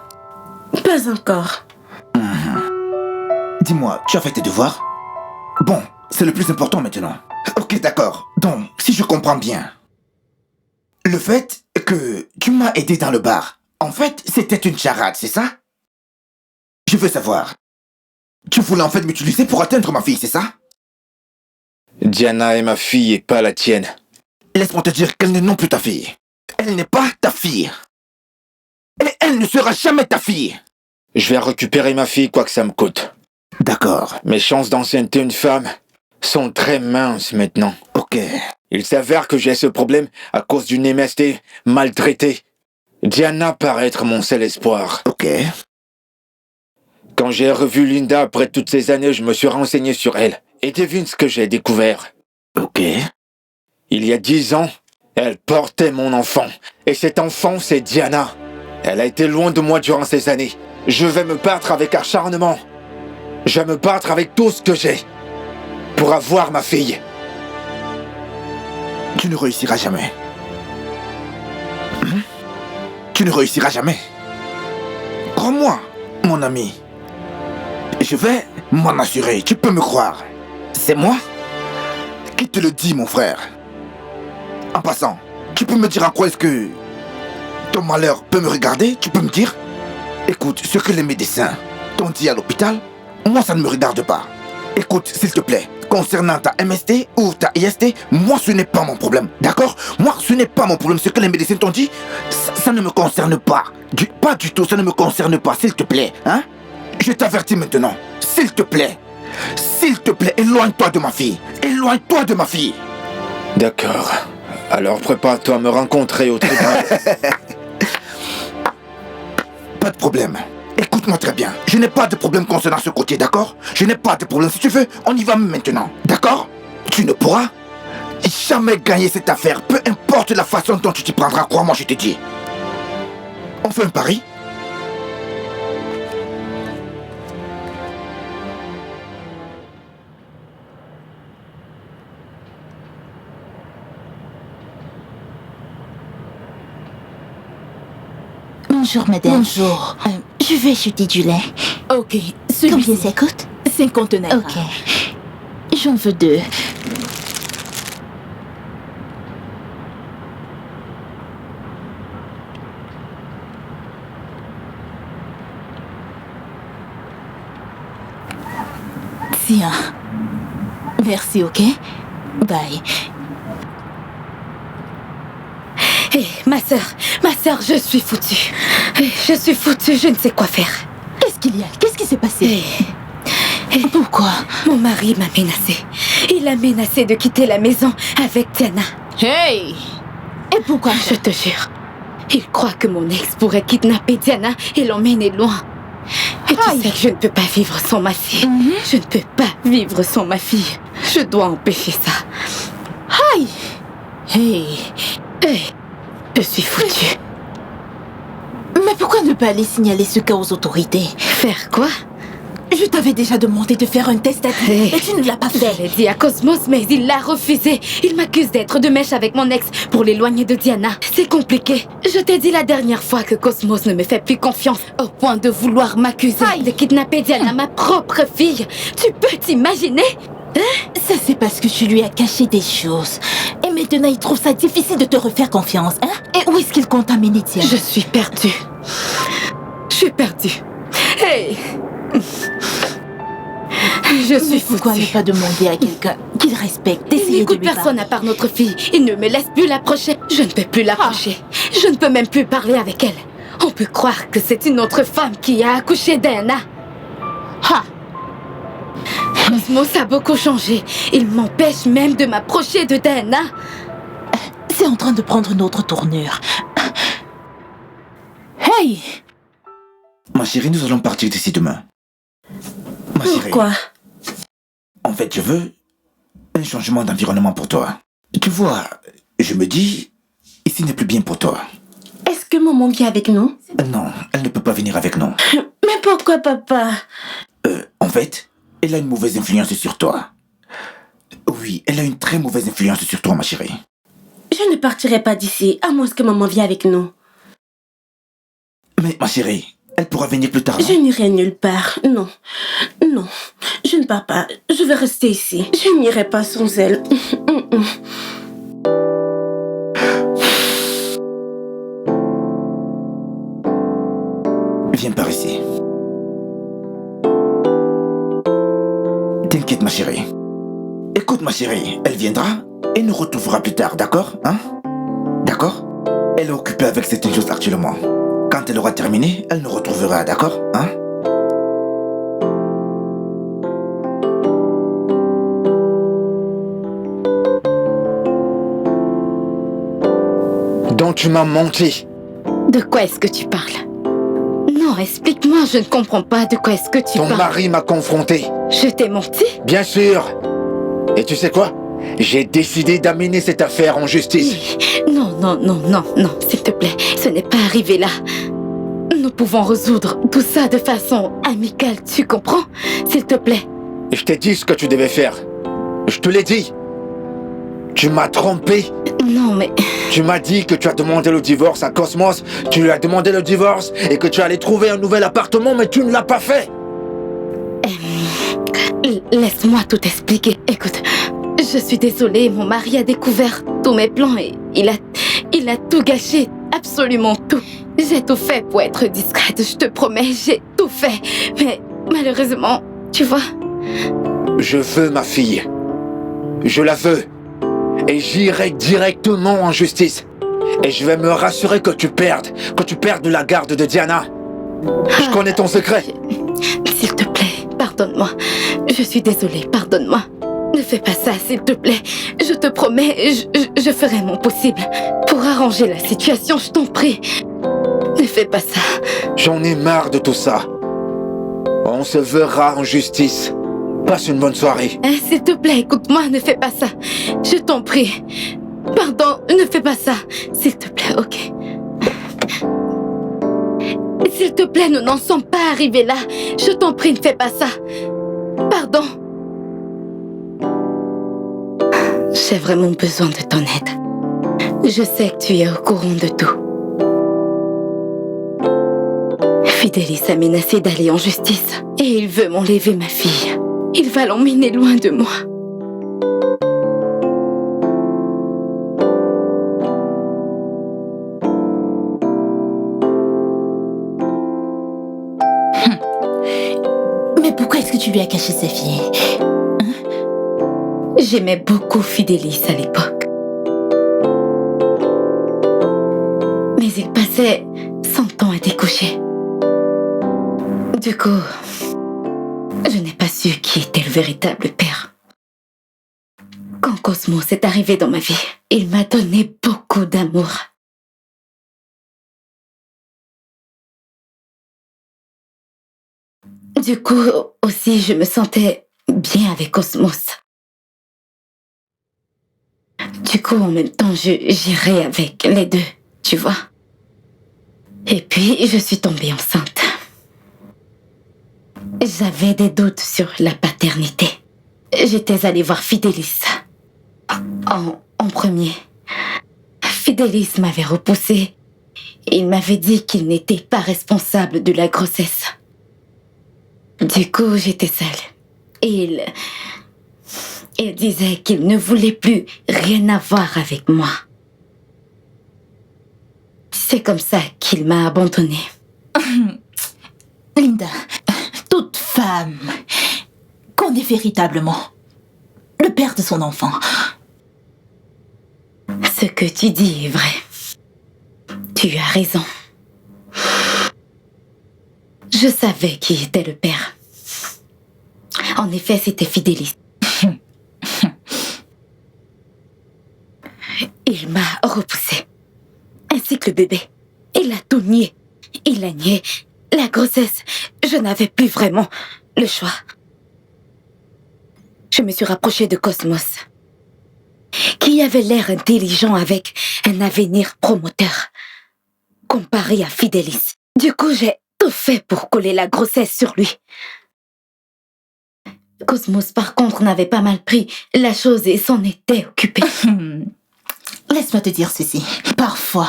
Pas encore. Dis-moi, tu as fait tes devoirs? Bon, c'est le plus important maintenant. Ok, d'accord. Donc, si je comprends bien, le fait que tu m'as aidé dans le bar, en fait, c'était une charade, c'est ça? Je veux savoir. Tu voulais en fait m'utiliser pour atteindre ma fille, c'est ça? Diana est ma fille et pas la tienne. Laisse-moi te dire qu'elle n'est non plus ta fille. Elle n'est pas ta fille. Et elle ne sera jamais ta fille. Je vais récupérer ma fille quoi que ça me coûte. D'accord, Mes chances d'ancienneté une femme sont très minces maintenant. ok. Il s'avère que j'ai ce problème à cause d'une MST maltraitée. Diana paraît être mon seul espoir. Ok. Quand j'ai revu Linda après toutes ces années, je me suis renseigné sur elle. Et devine ce que j'ai découvert. Ok. Il y a 10 ans, elle portait mon enfant. Et cet enfant, c'est Diana. Elle a été loin de moi durant ces années. Je vais me battre avec acharnement. Je vais me battre avec tout ce que j'ai. Pour avoir ma fille. Tu ne réussiras jamais. Tu ne réussiras jamais. Crois-moi, mon ami. Je vais m'en assurer, tu peux me croire. C'est moi qui te le dis, mon frère. En passant, tu peux me dire à quoi est-ce que ton malheur peut me regarder? Tu peux me dire? Écoute, ce que les médecins t'ont dit à l'hôpital, moi ça ne me regarde pas. Écoute, s'il te plaît, concernant ta MST ou ta IST, moi ce n'est pas mon problème, d'accord? Moi ce n'est pas mon problème, ce que les médecins t'ont dit, ça ne me concerne pas. Pas du tout, ça ne me concerne pas, s'il te plaît, hein? Je t'avertis maintenant, s'il te plaît, éloigne-toi de ma fille, éloigne-toi de ma fille. D'accord. Alors prépare-toi à me rencontrer au tribunal. Pas de problème. Écoute-moi très bien. Je n'ai pas de problème concernant ce côté, d'accord? Je n'ai pas de problème. Si tu veux, on y va maintenant. D'accord? Tu ne pourras jamais gagner cette affaire, peu importe la façon dont tu t'y prendras, crois-moi, je te dis. On fait un pari? Bonjour, madame. Bonjour. Je vais acheter du lait. Ok. Combien ça coûte? 50 naira. Ok. J'en veux 2. Tiens. Merci, ok? Bye. Hé, ma sœur, je suis foutue. Je suis foutue, je ne sais quoi faire. Qu'est-ce qu'il y a? Qu'est-ce qui s'est passé? Pourquoi? Mon mari m'a menacée. Il a menacé de quitter la maison avec Diana. Hey! Et pourquoi? Je te jure, il croit que mon ex pourrait kidnapper Diana et l'emmener loin. Et tu sais que je ne peux pas vivre sans ma fille. Je ne peux pas vivre sans ma fille. Je dois empêcher ça. Aïe! Hey! Hey, je suis foutue. Mais pourquoi ne pas aller signaler ce cas aux autorités? Faire quoi? Je t'avais déjà demandé de faire un test ADN et tu ne l'as pas Je fait. l'ai dit à Cosmos, mais il l'a refusé. Il m'accuse d'être de mèche avec mon ex pour l'éloigner de Diana. C'est compliqué. Je t'ai dit la dernière fois que Cosmos ne me fait plus confiance au point de vouloir m'accuser de kidnapper Diana, ma propre fille. Tu peux t'imaginer? Ça, c'est parce que tu lui as caché des choses. Et maintenant, il trouve ça difficile de te refaire confiance, hein? Et où est-ce qu'il compte amener Diana? Je suis perdue. Je suis perdue. Hey! Je suis foutue. Pourquoi ne pas demander à quelqu'un qu'il respecte Il d'essayer de n'écoute lui personne parler? à part notre fille. Il ne me laisse plus l'approcher. Je ne peux plus l'approcher. Je ne peux même plus parler avec elle. On peut croire que c'est une autre femme qui a accouché d'Anna. Ah! Cosmos a beaucoup changé. Il m'empêche même de m'approcher de Diana. C'est en train de prendre une autre tournure. Hey! Ma chérie, nous allons partir d'ici demain. Ma chérie. Pourquoi? En fait, je veux un changement d'environnement pour toi. Tu vois, je me dis, ici n'est plus bien pour toi. Est-ce que maman vient avec nous? Non, elle ne peut pas venir avec nous. Mais pourquoi, papa? En fait, elle a une mauvaise influence sur toi. Oui, elle a une très mauvaise influence sur toi, ma chérie. Je ne partirai pas d'ici, à moins que maman vienne avec nous. Mais ma chérie, elle pourra venir plus tard. Je n'irai nulle part, non. Non, je ne pars pas. Je vais rester ici. Je n'irai pas sans elle. Viens par ici. T'inquiète, ma chérie. Écoute, ma chérie, elle viendra et nous retrouvera plus tard, d'accord? Hein? D'accord? Elle est occupée avec certaines choses actuellement. Quand elle aura terminé, elle nous retrouvera, d'accord? Hein? Donc tu m'as menti. De quoi est-ce que tu parles? Non, explique-moi, je ne comprends pas de quoi est-ce que tu Ton parles. mari m'a confronté. Je t'ai menti? Bien sûr. Et tu sais quoi? J'ai décidé d'amener cette affaire en justice. Non, non, non, non, non, s'il te plaît, ce n'est pas arrivé là. Nous pouvons résoudre tout ça de façon amicale, tu comprends? S'il te plaît. Et je t'ai dit ce que tu devais faire. Je te l'ai dit. Tu m'as trompé. Non, mais... Tu m'as dit que tu as demandé le divorce à Cosmos. Tu lui as demandé le divorce et que tu allais trouver un nouvel appartement, mais tu ne l'as pas fait. Laisse-moi tout expliquer. Écoute, je suis désolée, mon mari a découvert tous mes plans et il a tout gâché, absolument tout. J'ai tout fait pour être discrète, je te promets, j'ai tout fait. Mais malheureusement, tu vois... Je veux ma fille. Je la veux. Et j'irai directement en justice. Et je vais me rassurer que tu perdes la garde de Diana. Je connais ton secret. S'il te plaît, pardonne-moi. Je suis désolée, pardonne-moi. Ne fais pas ça, s'il te plaît. Je te promets, je ferai mon possible pour arranger la situation, je t'en prie. Ne fais pas ça. J'en ai marre de tout ça. On se verra en justice. Passe une bonne soirée. S'il te plaît, écoute-moi, ne fais pas ça. Je t'en prie. Pardon, ne fais pas ça. S'il te plaît, ok. S'il te plaît, nous n'en sommes pas arrivés là. Je t'en prie, ne fais pas ça. Pardon. J'ai vraiment besoin de ton aide. Je sais que tu es au courant de tout. Fidelis a menacé d'aller en justice et il veut m'enlever ma fille. Il va l'emmener loin de moi. Mais pourquoi est-ce que tu lui as caché sa fille? J'aimais beaucoup Fidelis à l'époque. Mais il passait son temps à découcher. Du coup, je n'ai pas su qui était le véritable père. Quand Cosmos est arrivé dans ma vie, il m'a donné beaucoup d'amour. Du coup, aussi, je me sentais bien avec Cosmos. Du coup, en même temps, j'irais avec les deux, tu vois. Et puis, je suis tombée enceinte. J'avais des doutes sur la paternité. J'étais allée voir Fidelis. En premier. Fidelis m'avait repoussée. Il m'avait dit qu'il n'était pas responsable de la grossesse. Du coup, j'étais seule. Et il disait qu'il ne voulait plus rien avoir avec moi. C'est comme ça qu'il m'a abandonnée. Linda, toute femme connaît véritablement le père de son enfant. Ce que tu dis est vrai. Tu as raison. Je savais qui était le père. En effet, c'était Fidelis. Il m'a repoussée. Ainsi que le bébé. Il a tout nié. Il a nié la grossesse. Je n'avais plus vraiment le choix. Je me suis rapprochée de Cosmos, qui avait l'air intelligent avec un avenir promoteur, comparé à Fidelis. Du coup, j'ai tout fait pour coller la grossesse sur lui. Cosmos, par contre, n'avait pas mal pris la chose et s'en était occupé. Laisse-moi te dire ceci. Parfois,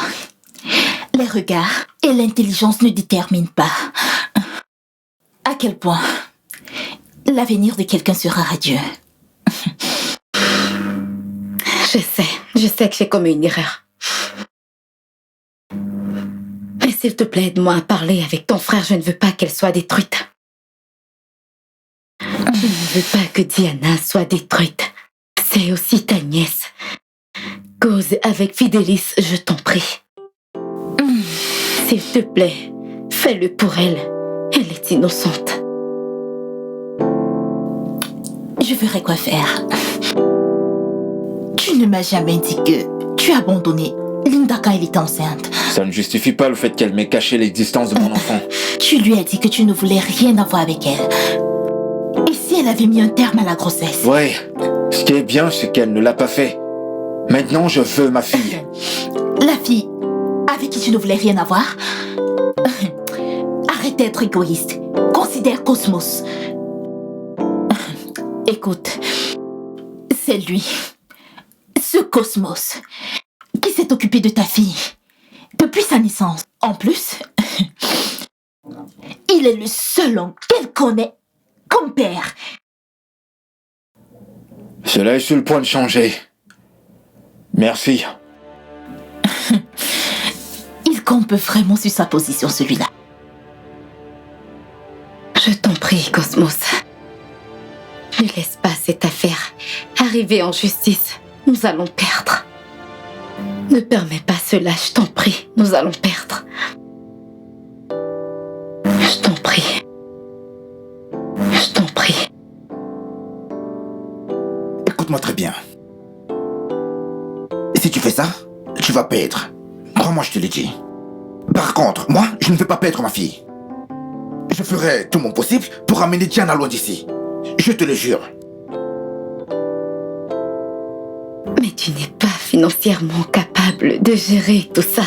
les regards et l'intelligence ne déterminent pas à quel point l'avenir de quelqu'un sera radieux. Je sais que j'ai commis une erreur. Mais s'il te plaît, aide-moi à parler avec ton frère, je ne veux pas qu'elle soit détruite. Je ne veux pas que Diana soit détruite. C'est aussi ta nièce. Cause avec Fidelis, je t'en prie. S'il te plaît, fais-le pour elle. Elle est innocente. Je ferai quoi faire. Tu ne m'as jamais dit que tu as abandonné Linda quand elle était enceinte. Ça ne justifie pas le fait qu'elle m'ait caché l'existence de mon enfant. Tu lui as dit que tu ne voulais rien avoir avec elle. Et si elle avait mis un terme à la grossesse? Ouais, ce qui est bien, c'est qu'elle ne l'a pas fait. Maintenant, je veux ma fille. La fille avec qui tu ne voulais rien avoir? Arrête d'être égoïste. Considère Cosmos. Écoute, c'est lui, ce Cosmos, qui s'est occupé de ta fille depuis sa naissance. En plus, il est le seul homme qu'elle connaît comme père. Cela est sur le point de changer. Merci. Il compte vraiment sur sa position, celui-là. Je t'en prie, Cosmos. Ne laisse pas cette affaire arriver en justice. Nous allons perdre. Ne permets pas cela, je t'en prie. Nous allons perdre. Je t'en prie. Je t'en prie. Écoute-moi très bien. Si tu fais ça, tu vas perdre. Crois-moi, je te l'ai dit. Par contre, moi, je ne veux pas perdre ma fille. Je ferai tout mon possible pour amener Diana loin d'ici. Je te le jure. Mais tu n'es pas financièrement capable de gérer tout ça.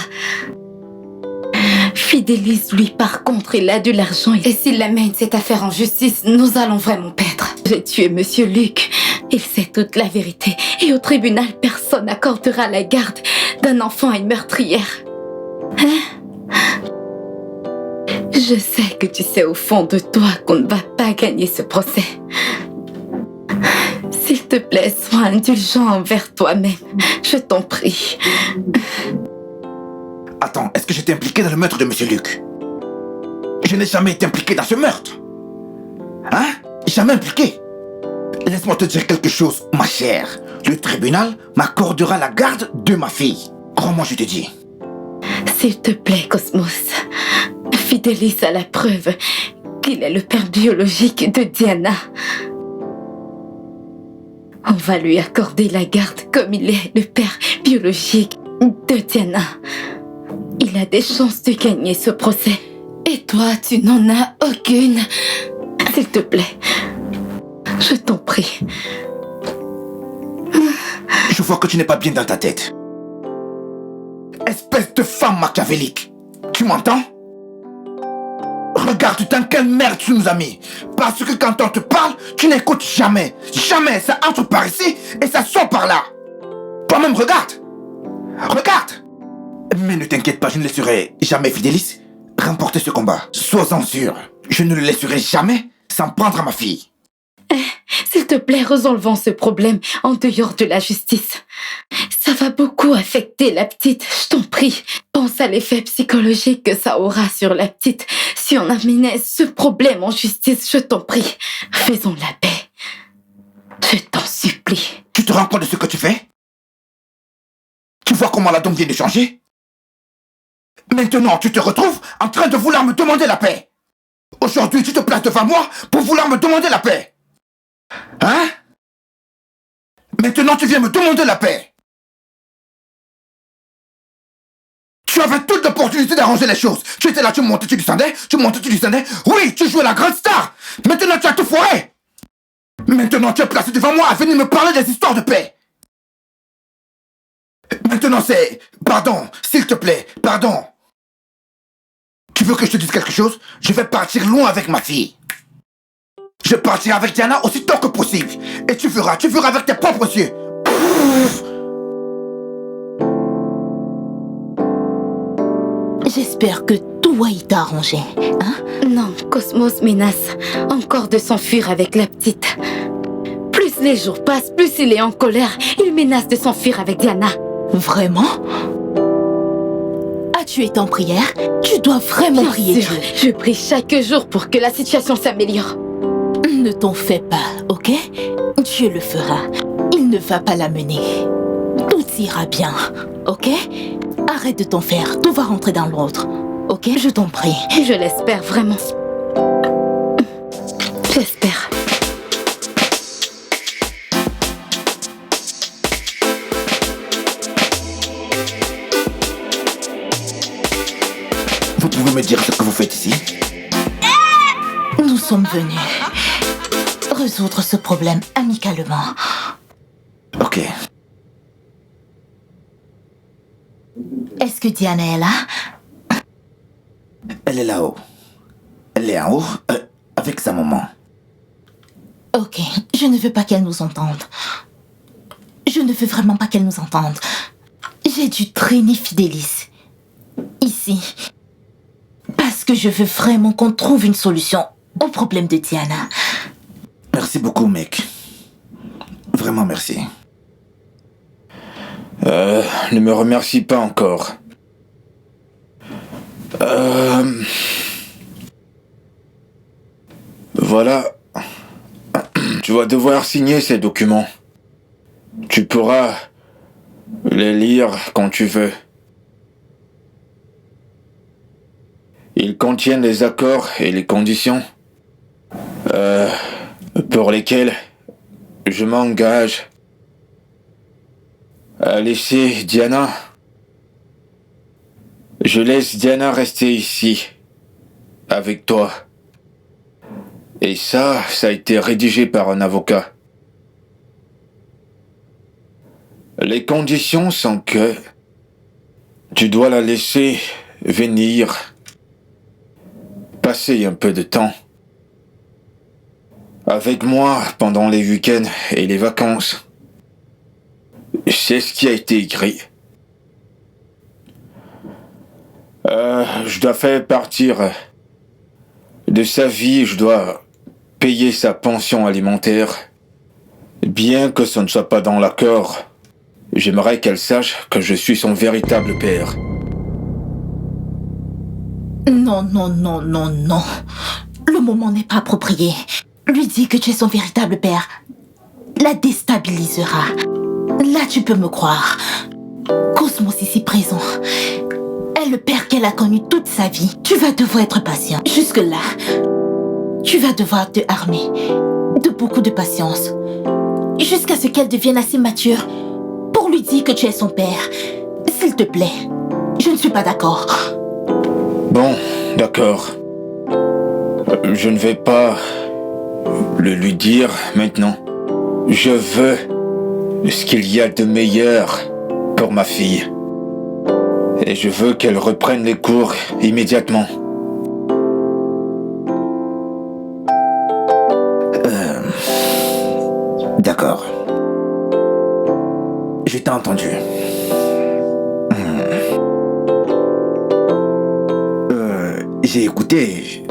Fidélis, lui, par contre, il a de l'argent et s'il amène cette affaire en justice, nous allons vraiment perdre. J'ai tué Monsieur Luc. Il sait toute la vérité. Et au tribunal, personne n'accordera la garde d'un enfant à une meurtrière. Hein? Je sais que tu sais au fond de toi qu'on ne va pas gagner ce procès. S'il te plaît, sois indulgent envers toi-même. Je t'en prie. Attends, est-ce que j'étais impliqué dans le meurtre de Monsieur Luc? Je n'ai jamais été impliqué dans ce meurtre. Hein? Jamais impliqué. Laisse-moi te dire quelque chose, ma chère. Le tribunal m'accordera la garde de ma fille. Crois-moi, je te dis. S'il te plaît, Cosmos, Fidélis a la preuve qu'il est le père biologique de Diana. On va lui accorder la garde comme il est le père biologique de Diana. Il a des chances de gagner ce procès. Et toi, tu n'en as aucune. S'il te plaît, je t'en prie. Je vois que tu n'es pas bien dans ta tête. Espèce de femme machiavélique. Tu m'entends? Regarde dans quelle merde tu nous as mis. Parce que quand on te parle, tu n'écoutes jamais. Jamais. Ça entre par ici et ça sort par là. Toi-même, regarde. Regarde. Mais ne t'inquiète pas, je ne laisserai jamais Fidélis remporter ce combat. Sois-en sûr. Je ne le laisserai jamais s'en prendre à ma fille. S'il te plaît, résolvons ce problème en dehors de la justice. Ça va beaucoup affecter la petite, je t'en prie. Pense à l'effet psychologique que ça aura sur la petite. Si on amenait ce problème en justice, je t'en prie. Faisons la paix. Je t'en supplie. Tu te rends compte de ce que tu fais? Tu vois comment la donne vient de changer? Maintenant, tu te retrouves en train de vouloir me demander la paix. Aujourd'hui, tu te places devant moi pour vouloir me demander la paix. Hein? Maintenant, tu viens me demander la paix. Tu avais toute l'opportunité d'arranger les choses. Tu étais là, tu montais, tu descendais, tu montais, tu descendais. Oui, tu jouais la grande star. Maintenant, tu as tout foiré. Maintenant, tu es placé devant moi à venir me parler des histoires de paix. Maintenant, c'est... Pardon, s'il te plaît, pardon. Tu veux que je te dise quelque chose? Je vais partir loin avec ma fille. Je partirai avec Diana aussi tôt que possible. Et tu verras avec tes propres yeux. J'espère que tout va y t'arranger, hein? Non, Cosmos menace encore de s'enfuir avec la petite. Plus les jours passent, plus il est en colère. Il menace de s'enfuir avec Diana. Vraiment? As-tu été en prière? Tu dois vraiment Bien prier sûr, Dieu. je prie chaque jour pour que la situation s'améliore. Ne t'en fais pas, ok? Dieu le fera. Il ne va pas la mener. Tout ira bien, ok? Arrête de t'en faire. Tout va rentrer dans l'ordre, ok? Je t'en prie. Je l'espère vraiment. J'espère. Vous pouvez me dire ce que vous faites ici? Nous sommes venus résoudre ce problème amicalement. Ok. Est-ce que Diana est là? Elle est là-haut. Elle est en haut, avec sa maman. Ok, je ne veux pas qu'elle nous entende. Je ne veux vraiment pas qu'elle nous entende. J'ai dû traîner Fidélis ici parce que je veux vraiment qu'on trouve une solution au problème de Diana. Merci beaucoup, mec. Vraiment merci. Ne me remercie pas encore. Voilà. Tu vas devoir signer ces documents. Tu pourras les lire quand tu veux. Ils contiennent les accords et les conditions pour lesquels je m'engage à laisser Diana. Je laisse Diana rester ici, avec toi. Et ça a été rédigé par un avocat. Les conditions sont que tu dois la laisser venir, passer un peu de temps avec moi pendant les week-ends et les vacances. C'est ce qui a été écrit. Je dois faire partir de sa vie, je dois payer sa pension alimentaire. Bien que ce ne soit pas dans l'accord, j'aimerais qu'elle sache que je suis son véritable père. Non, non, non, non, non. Le moment n'est pas approprié. Lui dis que tu es son véritable père. La déstabilisera. Là, tu peux me croire. Cosmos ici présent est le père qu'elle a connu toute sa vie. Tu vas devoir être patient. Jusque-là, tu vas devoir te armer de beaucoup de patience. Jusqu'à ce qu'elle devienne assez mature pour lui dire que tu es son père. S'il te plaît, je ne suis pas d'accord. Bon, d'accord. Je ne vais pas le lui dire maintenant. Je veux ce qu'il y a de meilleur pour ma fille. Et je veux qu'elle reprenne les cours immédiatement. D'accord. Je t'ai entendu. J'ai écouté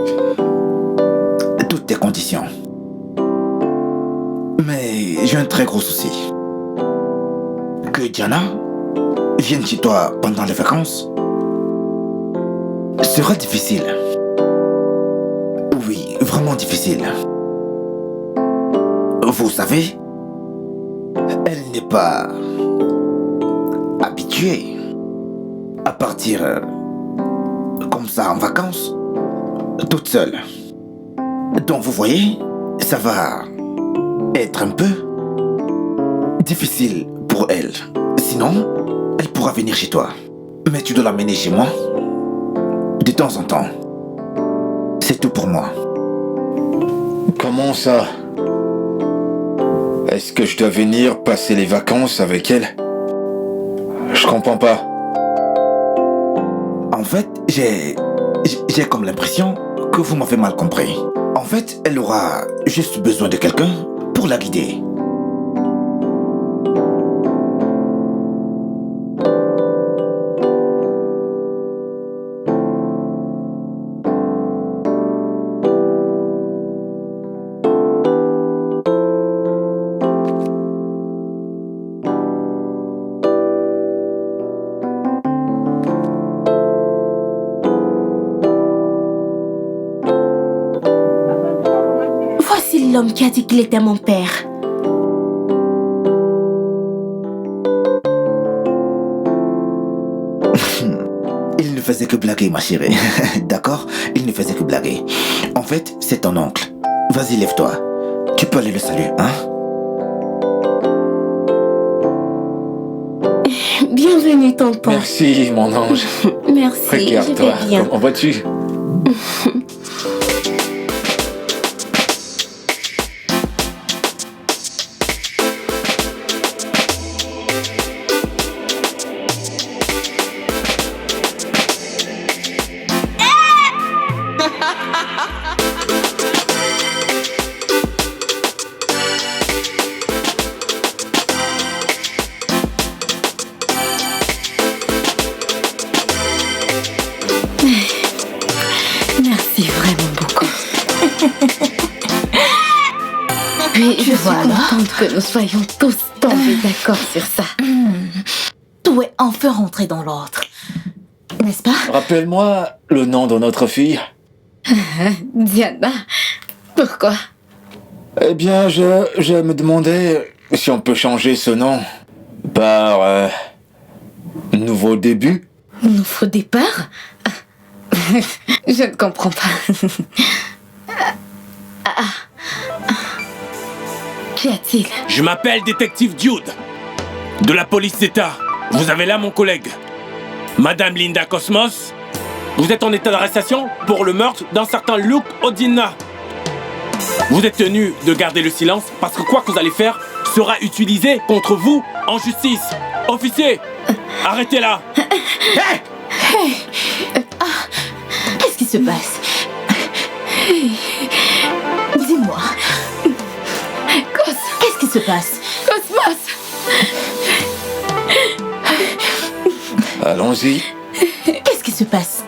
toutes tes conditions. Mais j'ai un très gros souci. Que Diana vienne chez toi pendant les vacances sera difficile. Oui, vraiment difficile. Vous savez, elle n'est pas habituée à partir comme ça en vacances, toute seule. Donc vous voyez, ça va être un peu difficile pour elle. Sinon, elle pourra venir chez toi. Mais tu dois l'amener chez moi de temps en temps. C'est tout pour moi. Comment ça? Est-ce que je dois venir passer les vacances avec elle? Je comprends pas. En fait, j'ai comme l'impression que vous m'avez mal compris. En fait, elle aura juste besoin de quelqu'un pour la guider. L'homme qui a dit qu'il était mon père. Il ne faisait que blaguer, ma chérie. D'accord? Il ne faisait que blaguer. En fait, c'est ton oncle. Vas-y, lève-toi. Tu peux aller le saluer, hein? Bienvenue, tonton. Merci, mon ange. Merci, Regarde-toi. je vais bien. Comment vas-tu? Merci vraiment beaucoup. Puis je suis contente que nous soyons tous tombés d'accord sur ça. Tout est enfin rentré dans l'ordre. N'est-ce pas? Rappelle-moi le nom de notre fille. Diana, pourquoi? Eh bien, je me demandais si on peut changer ce nom par nouveau début. Nouveau départ? Je ne comprends pas. Qu'y a-t-il? Je m'appelle détective Dude, de la police d'État. Vous avez là mon collègue. Madame Linda Cosmos, vous êtes en état d'arrestation pour le meurtre d'un certain Luke Odina. Vous êtes tenu de garder le silence parce que quoi que vous allez faire sera utilisé contre vous en justice. Officier, arrêtez-la. Qu'est-ce qui se passe? Dis-moi. Qu'est-ce qui se passe? Cosmos! Allons-y. Qu'est-ce qui se passe?